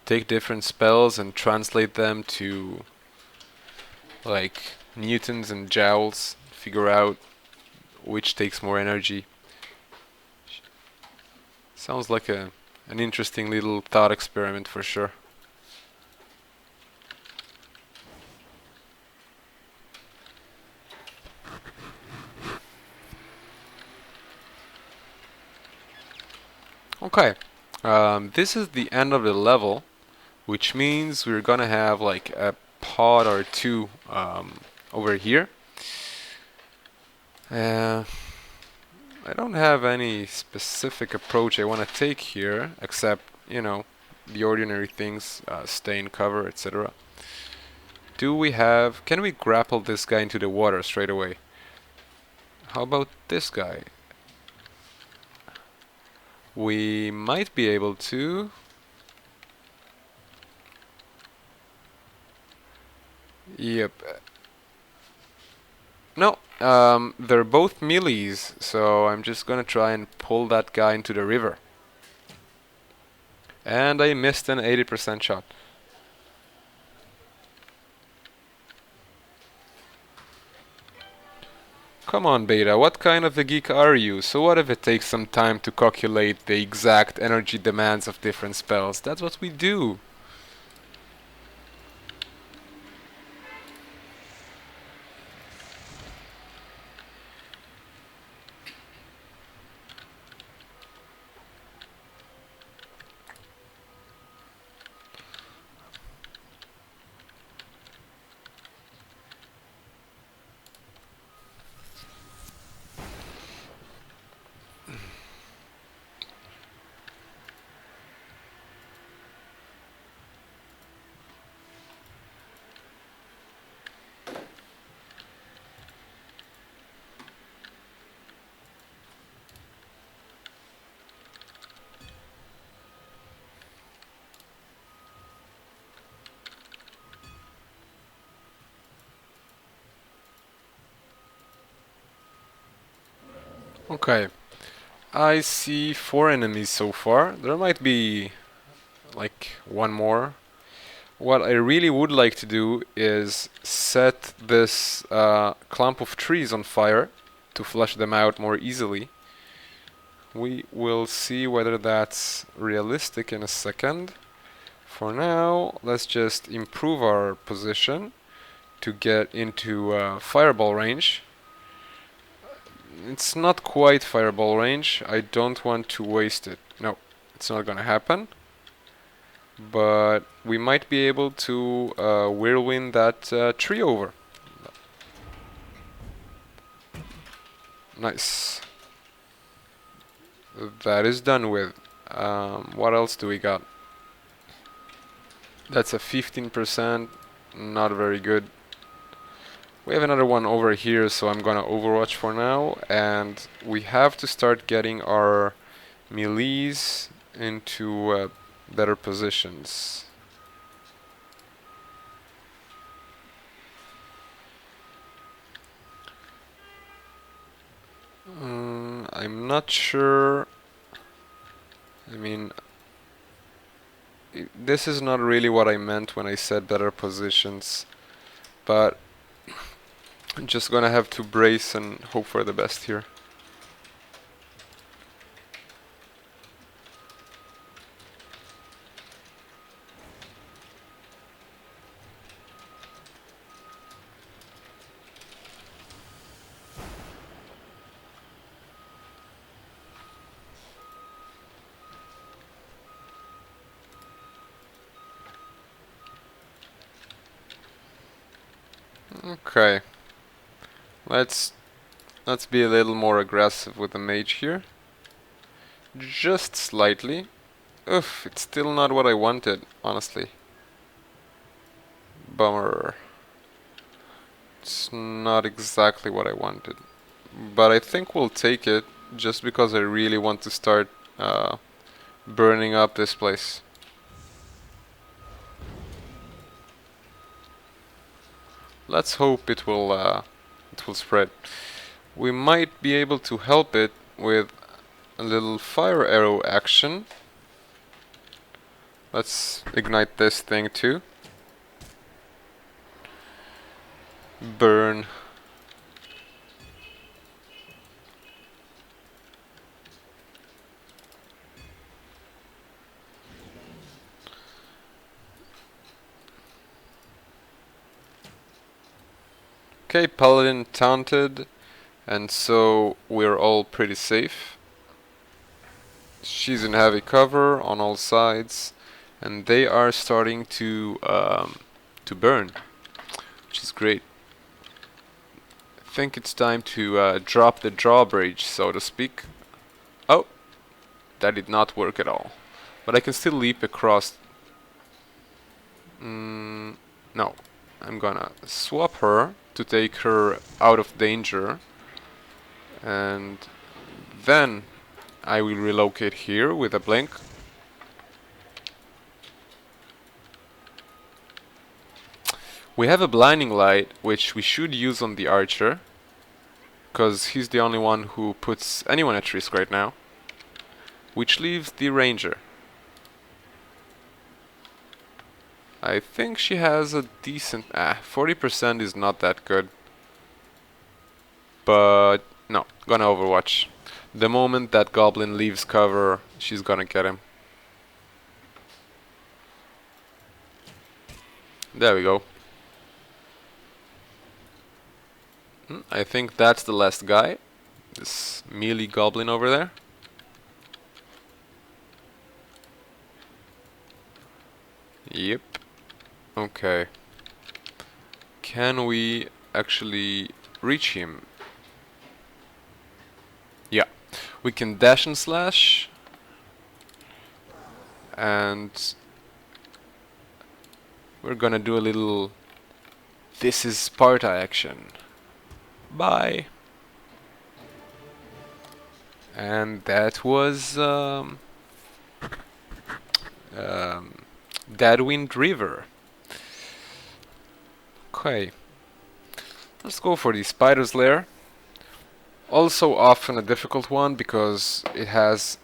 different spells and translate them to like newtons and joules, figure out which takes more energy. Sounds like an interesting little thought experiment for sure. Okay, this is the end of the level, which means we're gonna have like a pod or two over here. I don't have any specific approach I want to take here, except, you know, the ordinary things, stay in cover, etc. Can we grapple this guy into the water straight away? How about this guy? We might be able to. Yep. No, they're both melees, so I'm just gonna try and pull that guy into the river. And I missed an 80% shot. Come on, Beta, what kind of a geek are you? So what if it takes some time to calculate the exact energy demands of different spells? That's what we do. Okay, I see 4 enemies so far. There might be like one more. What I really would like to do is set this clump of trees on fire to flush them out more easily. We will see whether that's realistic in a second. For now, let's just improve our position to get into fireball range. It's not quite fireball range. I don't want to waste it. No, it's not gonna happen. But we might be able to whirlwind that tree over. Nice. That is done with. What else do we got? That's a 15%. Not very good. We have another one over here, so I'm gonna overwatch for now. And we have to start getting our melees into better positions. I'm not sure. I mean, this is not really what I meant when I said better positions, but I'm just gonna have to brace and hope for the best here. Okay, let's be a little more aggressive with the mage here. Just slightly. Oof, it's still not what I wanted, honestly. Bummer. It's not exactly what I wanted. But I think we'll take it, just because I really want to start burning up this place. Let's hope it will spread. We might be able to help it with a little fire arrow action. Let's ignite this thing too. Burn. Okay, Paladin taunted, and so we're all pretty safe. She's in heavy cover on all sides, and they are starting to burn, which is great. I think it's time to drop the drawbridge, so to speak. Oh, that did not work at all. But I can still leap across. No, I'm gonna swap her to take her out of danger, and then I will relocate here with a blink. We have a blinding light, which we should use on the archer, because he's the only one who puts anyone at risk right now, which leaves the ranger. I think she has a decent... 40% is not that good. But no, gonna overwatch. The moment that goblin leaves cover, she's gonna get him. There we go. I think that's the last guy. This melee goblin over there. Yep. Okay. Can we actually reach him? Yeah. We can dash and slash. And we're gonna do a little "This is Sparta" action. Bye. And that was Deadwind River. Okay, let's go for the Spider's Lair. Also often a difficult one because it has,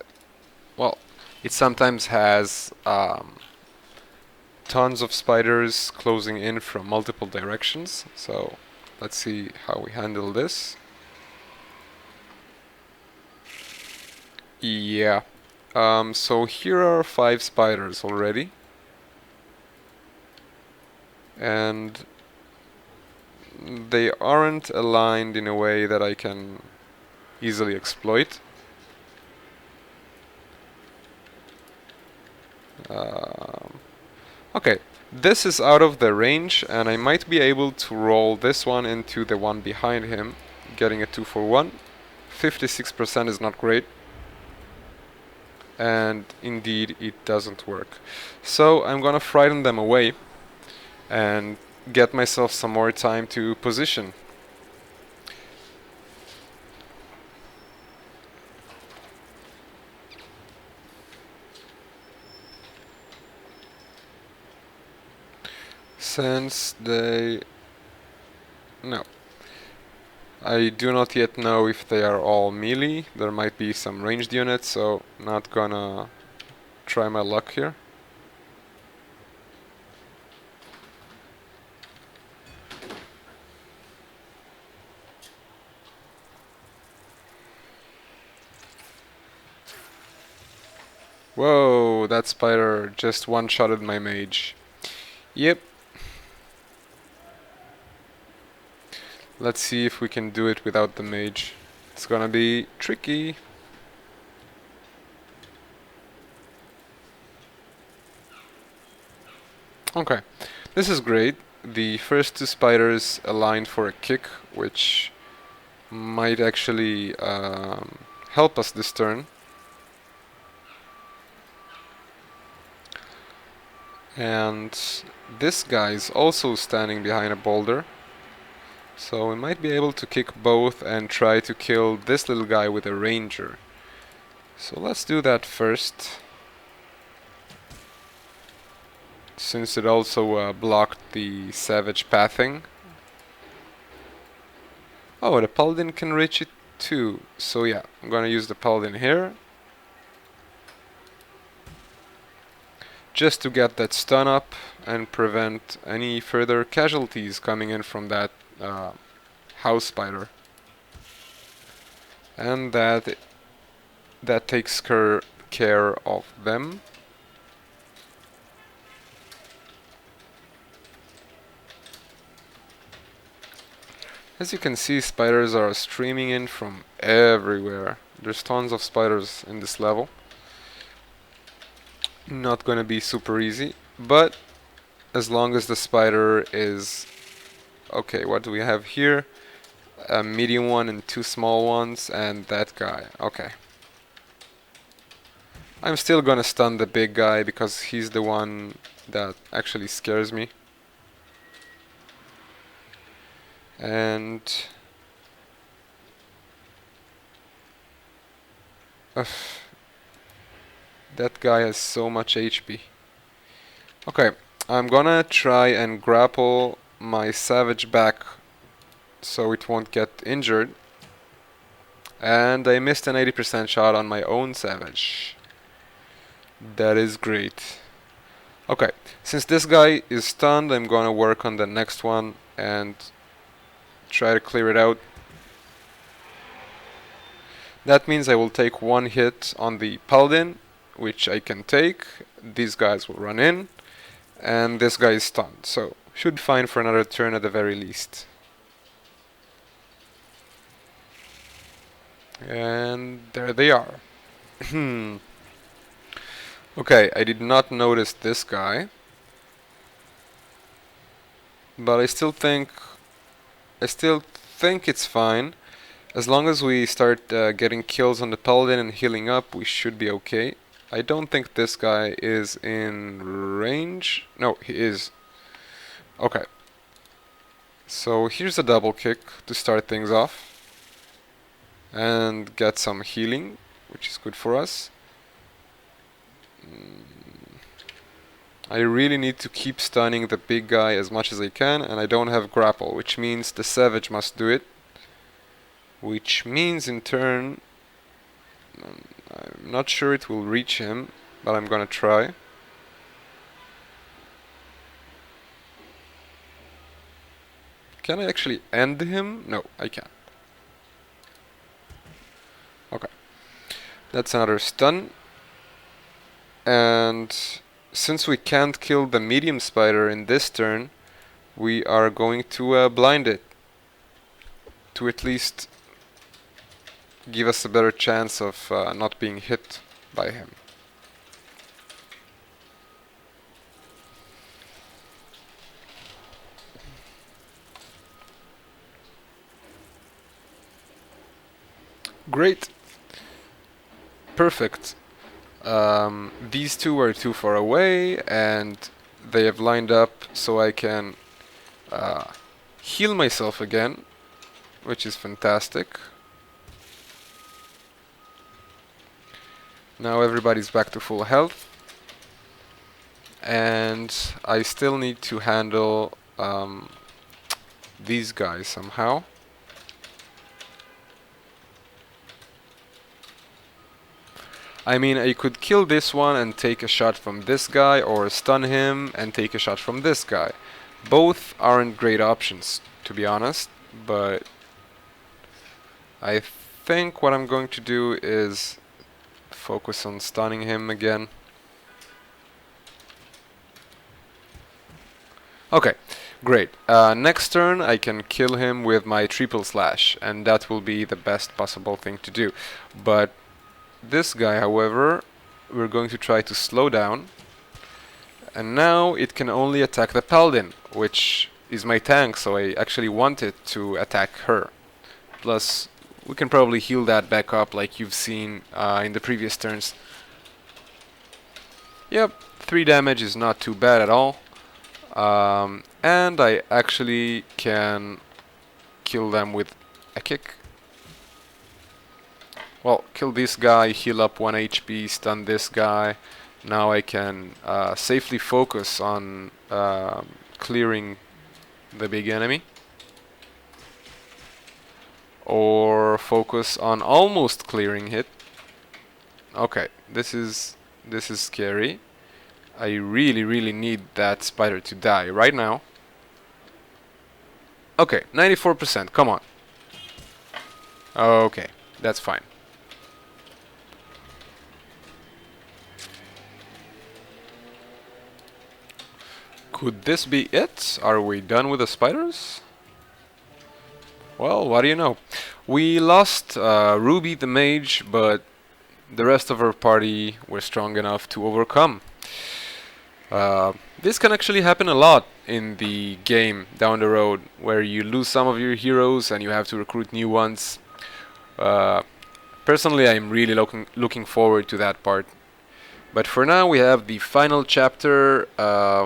well, it sometimes has tons of spiders closing in from multiple directions. So let's see how we handle this. Yeah, so here are 5 spiders already. And they aren't aligned in a way that I can easily exploit. Okay, this is out of the range, and I might be able to roll this one into the one behind him, getting a 2-for-1. 56% is not great. And indeed, it doesn't work. So I'm gonna frighten them away and get myself some more time to position. Since they... No. I do not yet know if they are all melee. There might be some ranged units, so not gonna try my luck here. Whoa, that spider just one-shotted my mage. Yep. Let's see if we can do it without the mage. It's gonna be tricky. Okay, this is great. The first 2 spiders aligned for a kick, which might actually help us this turn. And this guy is also standing behind a boulder. So we might be able to kick both and try to kill this little guy with a ranger. So let's do that first. Since it also blocked the savage pathing. Oh, the paladin can reach it 2. So yeah, I'm gonna use the Paladin here just to get that stun up and prevent any further casualties coming in from that house spider. And that takes care of them. As you can see, spiders are streaming in from everywhere. There's tons of spiders in this level. Not gonna be super easy, but as long as the spider is... Okay, what do we have here? A medium one and 2 small ones, and that guy. Okay. I'm still gonna stun the big guy because he's the one that actually scares me. And... that guy has so much HP. Okay, I'm gonna try and grapple my savage back so it won't get injured. And I missed an 80% shot on my own savage. That is great. Okay, since this guy is stunned, I'm gonna work on the next one and try to clear it out. That means I will take 1 hit on the Paladin, which I can take. These guys will run in, and this guy is stunned, so should be fine for another turn at the very least. And there they are. Okay, I did not notice this guy, but I still think it's fine. As long as we start getting kills on the Paladin and healing up, we should be okay. I don't think this guy is in range. No, he is. Okay. So here's a double kick to start things off. And get some healing, which is good for us. I really need to keep stunning the big guy as much as I can, and I don't have grapple, which means the savage must do it. Which means in turn, I'm not sure it will reach him, but I'm gonna try. Can I actually end him? No, I can't. Okay. That's another stun. And since we can't kill the medium spider in this turn, we are going to blind it to at least give us a better chance of not being hit by him. Great. Perfect. These two are too far away, and they have lined up so I can heal myself again, which is fantastic. Now everybody's back to full health, and I still need to handle these guys somehow. I mean, I could kill this one and take a shot from this guy, or stun him and take a shot from this guy. Both aren't great options, to be honest, but I think what I'm going to do is focus on stunning him again. Okay, great. Next turn I can kill him with my triple slash, and that will be the best possible thing to do. But this guy, however, we're going to try to slow down, and now it can only attack the Paladin, which is my tank, so I actually want it to attack her. Plus, we can probably heal that back up like you've seen in the previous turns. Yep, 3 damage is not too bad at all. And I actually can kill them with a kick. Well, kill this guy, heal up 1 HP, stun this guy. Now I can safely focus on clearing the big enemy. or focus on almost clearing it. Okay, this is scary. I really need that spider to die right now. Okay, 94%, come on. Okay, that's fine. Could this be it? Are we done with the spiders? Well, what do you know? We lost Ruby the mage, but the rest of our party were strong enough to overcome. This can actually happen a lot in the game down the road, where you lose some of your heroes and you have to recruit new ones. Personally, I'm really looking forward to that part. But for now, we have the final chapter.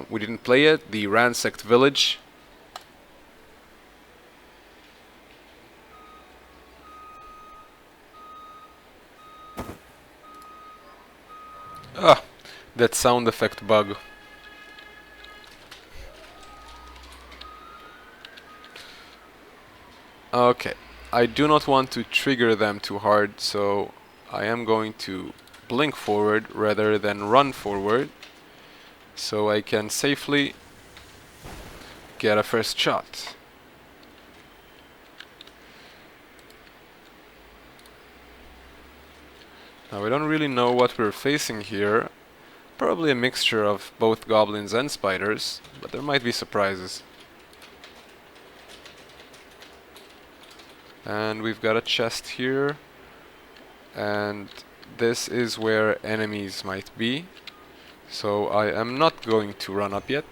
We didn't play it, the ransacked village. Ah, that sound effect bug. Okay, I do not want to trigger them too hard, so I am going to blink forward rather than run forward, so I can safely get a first shot. Now, we don't really know what we're facing here. Probably a mixture of both goblins and spiders, but there might be surprises. And we've got a chest here, and this is where enemies might be, so I am not going to run up yet.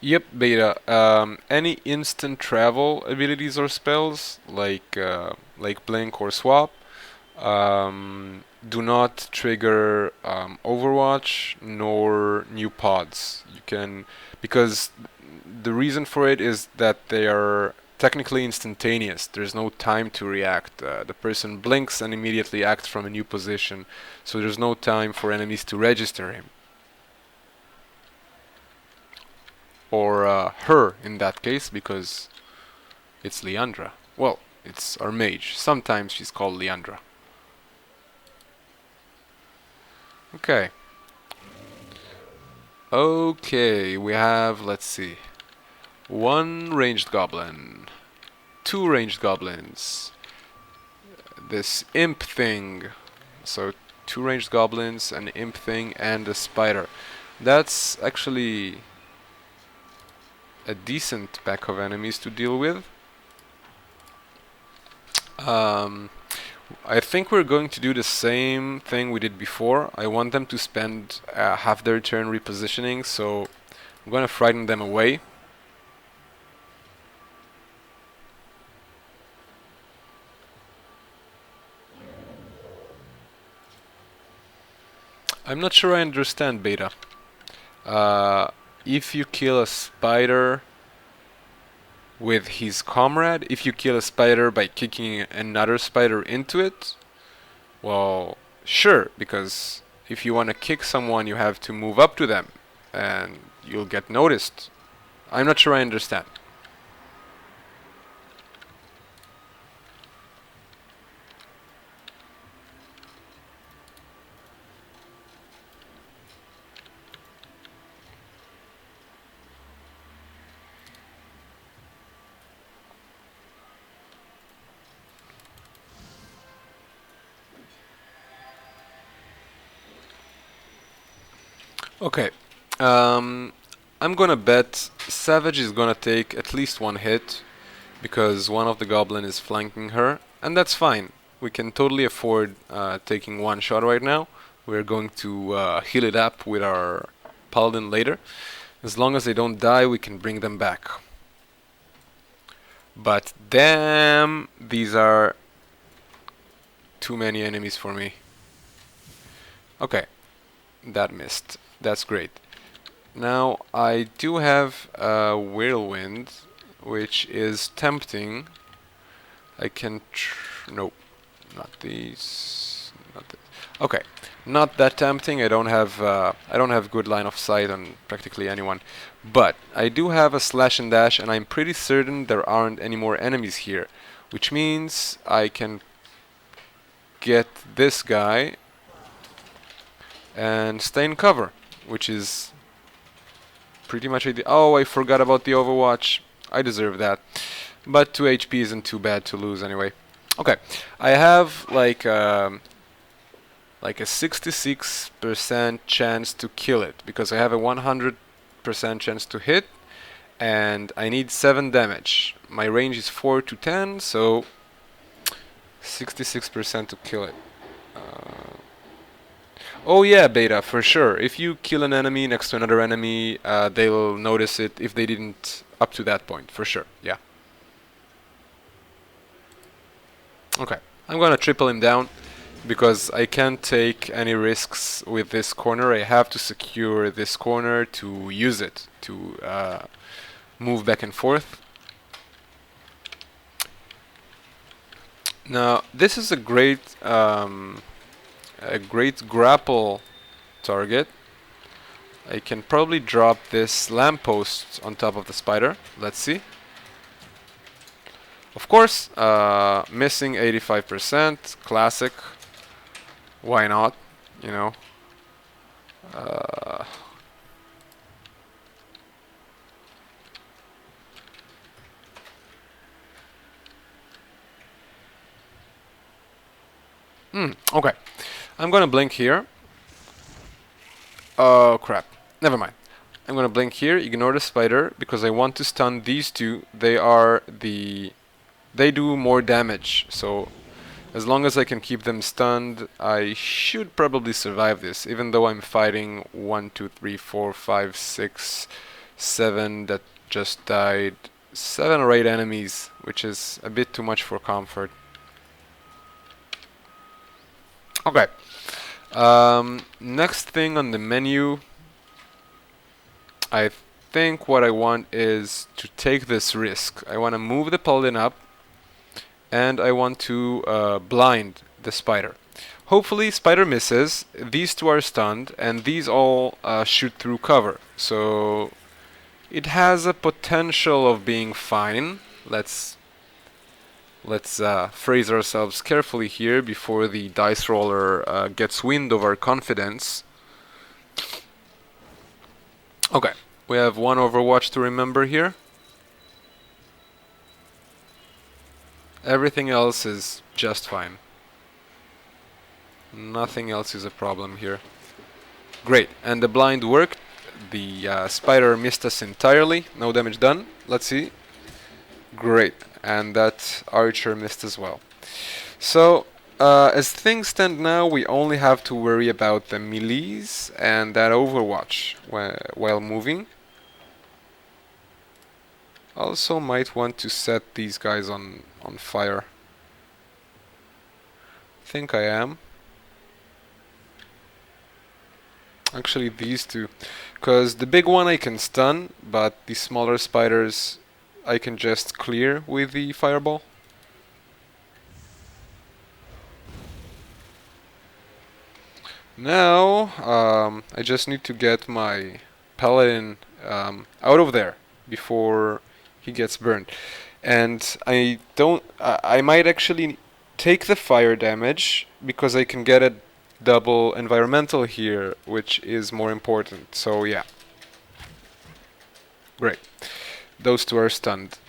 Yep, Beta. Any instant travel abilities or spells, like Blink or Swap, do not trigger Overwatch nor new pods. You can, because the reason for it is that they are technically instantaneous. There's no time to react. The person blinks and immediately acts from a new position, so there's no time for enemies to register him. Or her in that case, because it's Liandra. Well, it's our mage. Sometimes she's called Liandra. Okay. Okay, we have, let's see, 1 ranged goblin, 2 ranged goblins, this imp thing, so 2 ranged goblins, an imp thing, and a spider. That's actually a decent pack of enemies to deal with. I think we're going to do the same thing we did before. I want them to spend half their turn repositioning, so I'm going to frighten them away. I'm not sure I understand, Beta. If you kill a spider with his comrade, if you kill a spider by kicking another spider into it, well, sure, because if you want to kick someone, you have to move up to them, and you'll get noticed. I'm not sure I understand. Okay, I'm gonna bet Savage is gonna take at least 1 hit, because one of the goblin is flanking her, and that's fine. We can totally afford taking 1 shot right now. We're going to heal it up with our paladin later. As long as they don't die, we can bring them back. But damn, these are too many enemies for me. Okay, that missed. That's great. Now, I do have a Whirlwind, which is tempting. I can nope, Not these. Not this. Okay, not that tempting. I don't have good line of sight on practically anyone, but I do have a slash and dash, and I'm pretty certain there aren't any more enemies here, which means I can get this guy and stay in cover, which is pretty much ideal. Oh, I forgot about the Overwatch. I deserve that. But 2 HP isn't too bad to lose anyway. Okay, I have like a 66% chance to kill it because I have a 100% chance to hit, and I need 7 damage. My range is 4 to 10, so 66% to kill it. Oh yeah, Beta, for sure. If you kill an enemy next to another enemy, they'll notice it if they didn't up to that point, for sure, yeah. Okay, I'm gonna triple him down because I can't take any risks with this corner. I have to secure this corner to use it to move back and forth. Now, this is a great grapple target. I can probably drop this lamppost on top of the spider. Let's see. Of course, missing 85%, classic. Why not? You know. Okay. I'm gonna blink here. Oh crap. Never mind. I'm gonna blink here, ignore the spider, because I want to stun these two. They do more damage, so as long as I can keep them stunned, I should probably survive this, even though I'm fighting 1, 2, 3, 4, 5, 6, 7 that just died. 7 or 8 enemies, which is a bit too much for comfort. Okay. Next thing on the menu, I think what I want is to take this risk. I want to move the paladin up, and I want to blind the spider. Hopefully spider misses, these two are stunned, and these all shoot through cover. So it has a potential of being fine. Let's phrase ourselves carefully here before the dice roller gets wind of our confidence. Okay, we have one Overwatch to remember here. Everything else is just fine. Nothing else is a problem here. Great, and the blind worked. The spider missed us entirely. No damage done. Let's see. Great, and that archer missed as well. So, as things stand now, we only have to worry about the melees and that Overwatch while moving. Also might want to set these guys on fire. Think I am. Actually these two. Because the big one I can stun, but the smaller spiders I can just clear with the fireball. Now, I just need to get my paladin out of there before he gets burned. And I might actually take the fire damage because I can get a double environmental here, which is more important. So yeah. Great. Those two are stunned.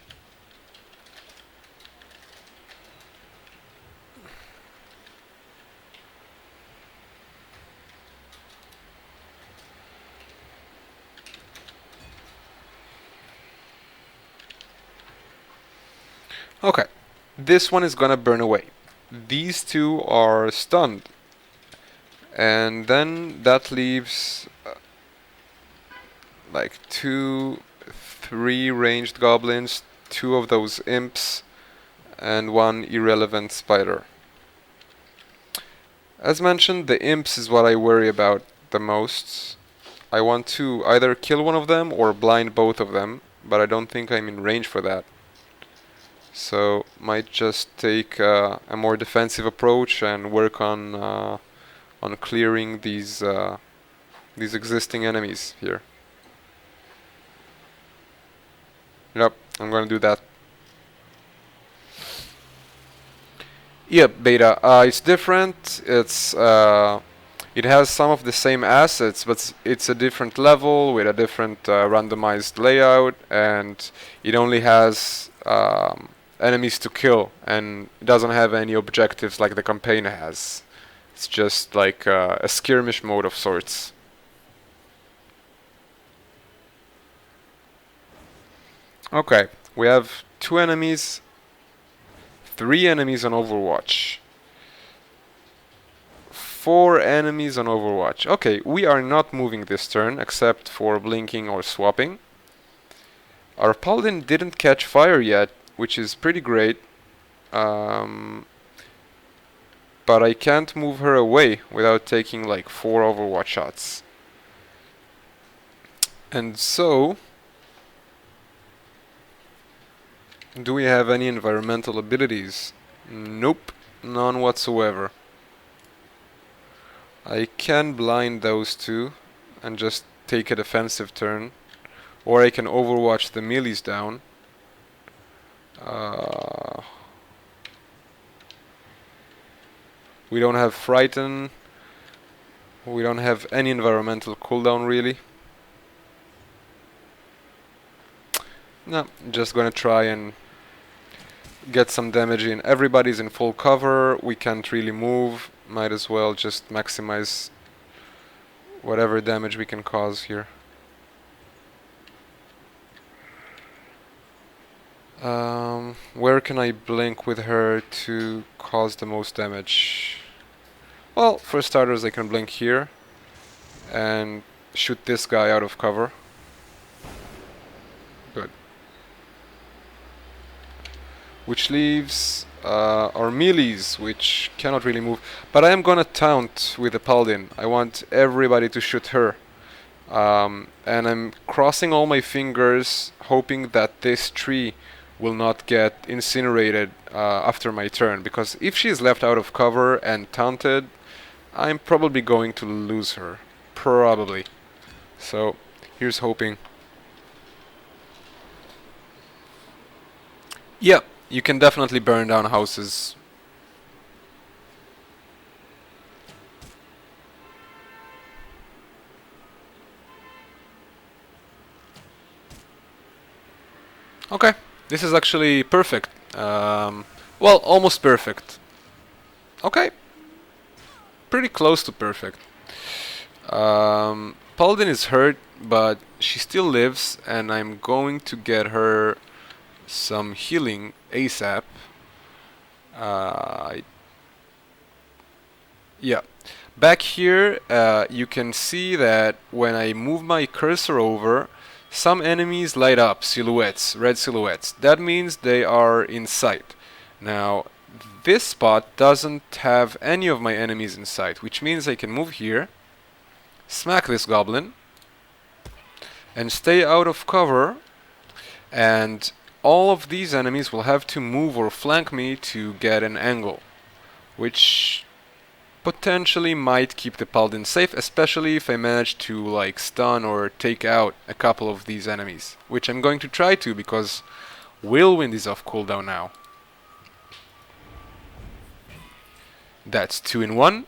Okay, this one is gonna burn away. These two are stunned. And then that leaves like 2, 3 ranged goblins, 2 of those imps, and 1 irrelevant spider. As mentioned, the imps is what I worry about the most. I want to either kill one of them or blind both of them, but I don't think I'm in range for that. so might just take a more defensive approach and work on clearing these existing enemies here. Yep, I'm gonna do that. Yep, beta. It's different. It has some of the same assets, but it's a different level with a different randomized layout, and it only has enemies to kill, and it doesn't have any objectives like the campaign has. It's just like a skirmish mode of sorts. Okay, we have 2 enemies, 3 enemies on Overwatch. 4 enemies on Overwatch. Okay, we are not moving this turn except for blinking or swapping. Our paladin didn't catch fire yet, which is pretty great. But I can't move her away without taking like 4 Overwatch shots. And so, do we have any environmental abilities? Nope, none whatsoever. I can blind those 2 and just take a defensive turn, or I can overwatch the melees down. We don't have Frighten. We don't have any environmental cooldown really. No, just gonna try and get some damage in. Everybody's in full cover. We can't really move. Might as well just maximize whatever damage we can cause here. Where can I blink with her to cause the most damage? Well, for starters I can blink here and shoot this guy out of cover. Good. Which leaves our melees, which cannot really move. But I am gonna taunt with the paladin. I want everybody to shoot her. And I'm crossing all my fingers, hoping that this tree will not get incinerated after my turn. Because if she's left out of cover and taunted, I'm probably going to lose her. Probably. So, here's hoping. Yep. You can definitely burn down houses. Okay, this is actually perfect. Well, almost perfect. Okay, pretty close to perfect. Paladin is hurt, but she still lives, and I'm going to get her some healing ASAP. Yeah. Back here, you can see that when I move my cursor over, some enemies light up, silhouettes, red silhouettes. That means they are in sight. Now, this spot doesn't have any of my enemies in sight, which means I can move here, smack this goblin, and stay out of cover, and all of these enemies will have to move or flank me to get an angle, which potentially might keep the paladin safe, especially if I manage to like stun or take out a couple of these enemies, which I'm going to try to because Whirlwind is off cooldown now. That's 2 in 1.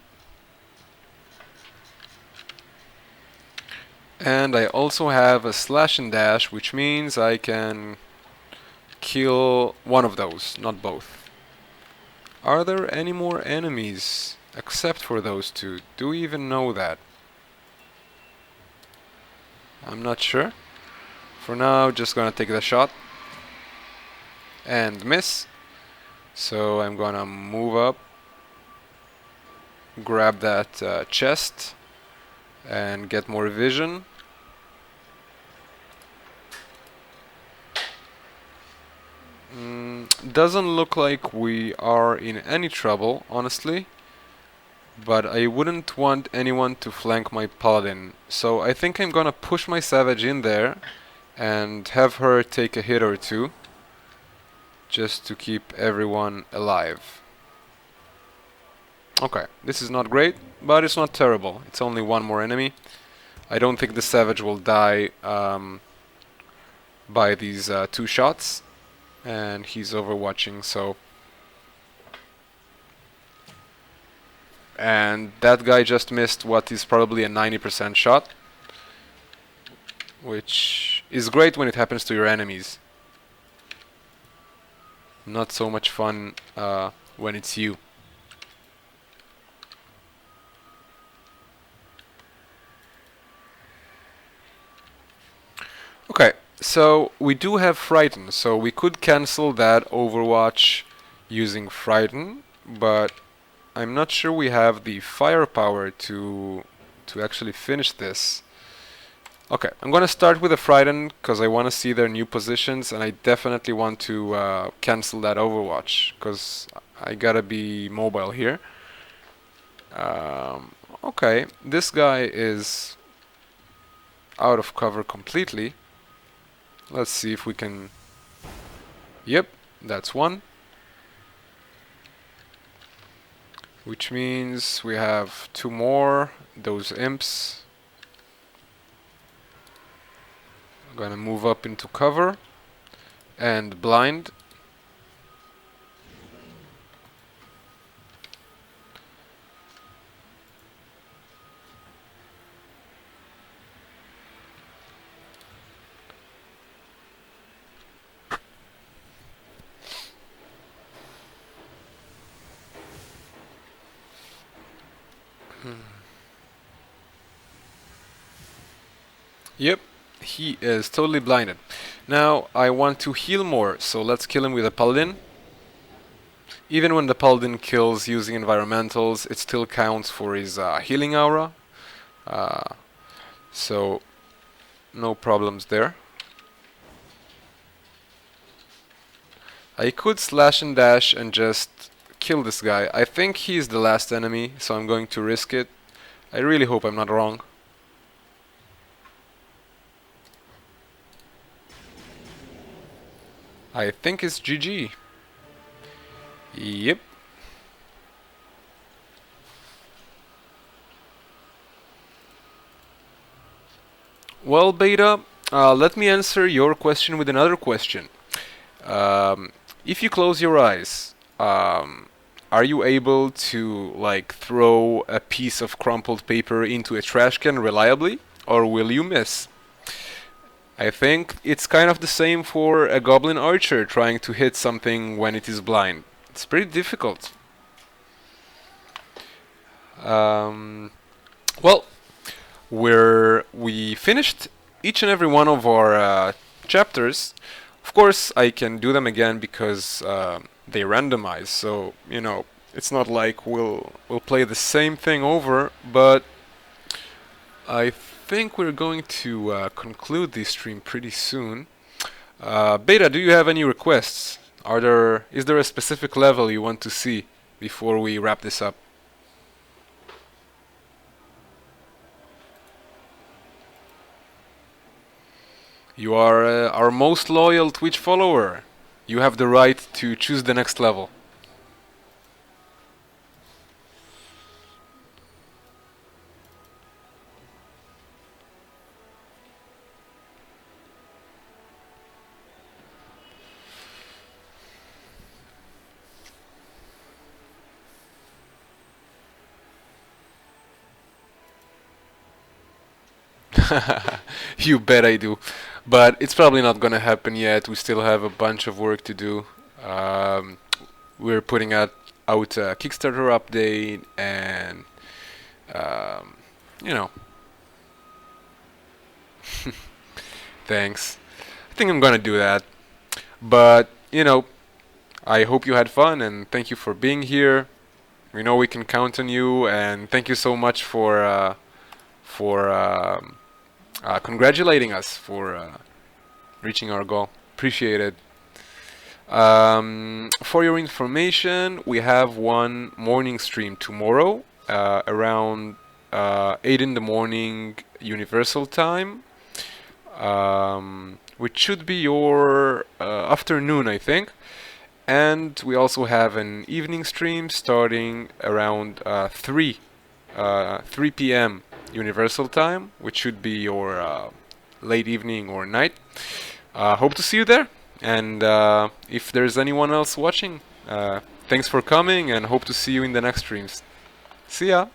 And I also have a slash and dash, which means I can kill one of those, not both. Are there any more enemies except for those 2? Do we even know that? I'm not sure. For now, just gonna take the shot and miss. So I'm gonna move up, grab that chest, and get more vision. Doesn't look like we are in any trouble, honestly, but I wouldn't want anyone to flank my paladin, so I think I'm gonna push my savage in there and have her take a hit or 2. just to keep everyone alive. Okay, this is not great, but it's not terrible. It's only one more enemy. I don't think the Savage will die by these 2 shots, and he's overwatching, so... And that guy just missed what is probably a 90% shot, which is great when it happens to your enemies. Not so much fun when it's you. Okay, so we do have Frighten, so we could cancel that Overwatch using Frighten, but I'm not sure we have the firepower to actually finish this. Okay, I'm gonna start with a Frighten because I want to see their new positions, and I definitely want to cancel that Overwatch because I gotta be mobile here. Okay, this guy is out of cover completely. Let's see if we can... Yep, that's one. Which means we have 2 more. Those imps. I'm gonna move up into cover and blind. Yep, he is totally blinded. Now I want to heal more, so let's kill him with a Paladin. Even when the Paladin kills using environmentals, it still counts for his healing aura. So no problems there. I could slash and dash and just kill this guy. I think he's the last enemy, so I'm going to risk it. I really hope I'm not wrong. I think it's GG. Yep. Well, Beta, let me answer your question with another question. If you close your eyes, are you able to like throw a piece of crumpled paper into a trash can reliably, or will you miss? I think it's kind of the same for a goblin archer trying to hit something when it is blind. It's pretty difficult. Well, we finished each and every one of our chapters. Of course, I can do them again because they randomize. So you know, it's not like we'll play the same thing over. But I think we're going to conclude this stream pretty soon. Beta, do you have any requests? Is there a specific level you want to see before we wrap this up? You are our most loyal Twitch follower. You have the right to choose the next level. You bet I do. But it's probably not gonna happen yet. We still have a bunch of work to do. We're putting out a Kickstarter update and you know. Thanks. I think I'm gonna do that. But, you know, I hope you had fun and thank you for being here. We know we can count on you, and thank you so much for congratulating us for reaching our goal. Appreciate it. For your information, we have one morning stream tomorrow around 8 in the morning Universal Time, which should be your afternoon, I think. And we also have an evening stream starting around 3 p.m. Universal Time, which should be your late evening or night. Hope to see you there. And if there's anyone else watching, thanks for coming and hope to see you in the next streams. See ya!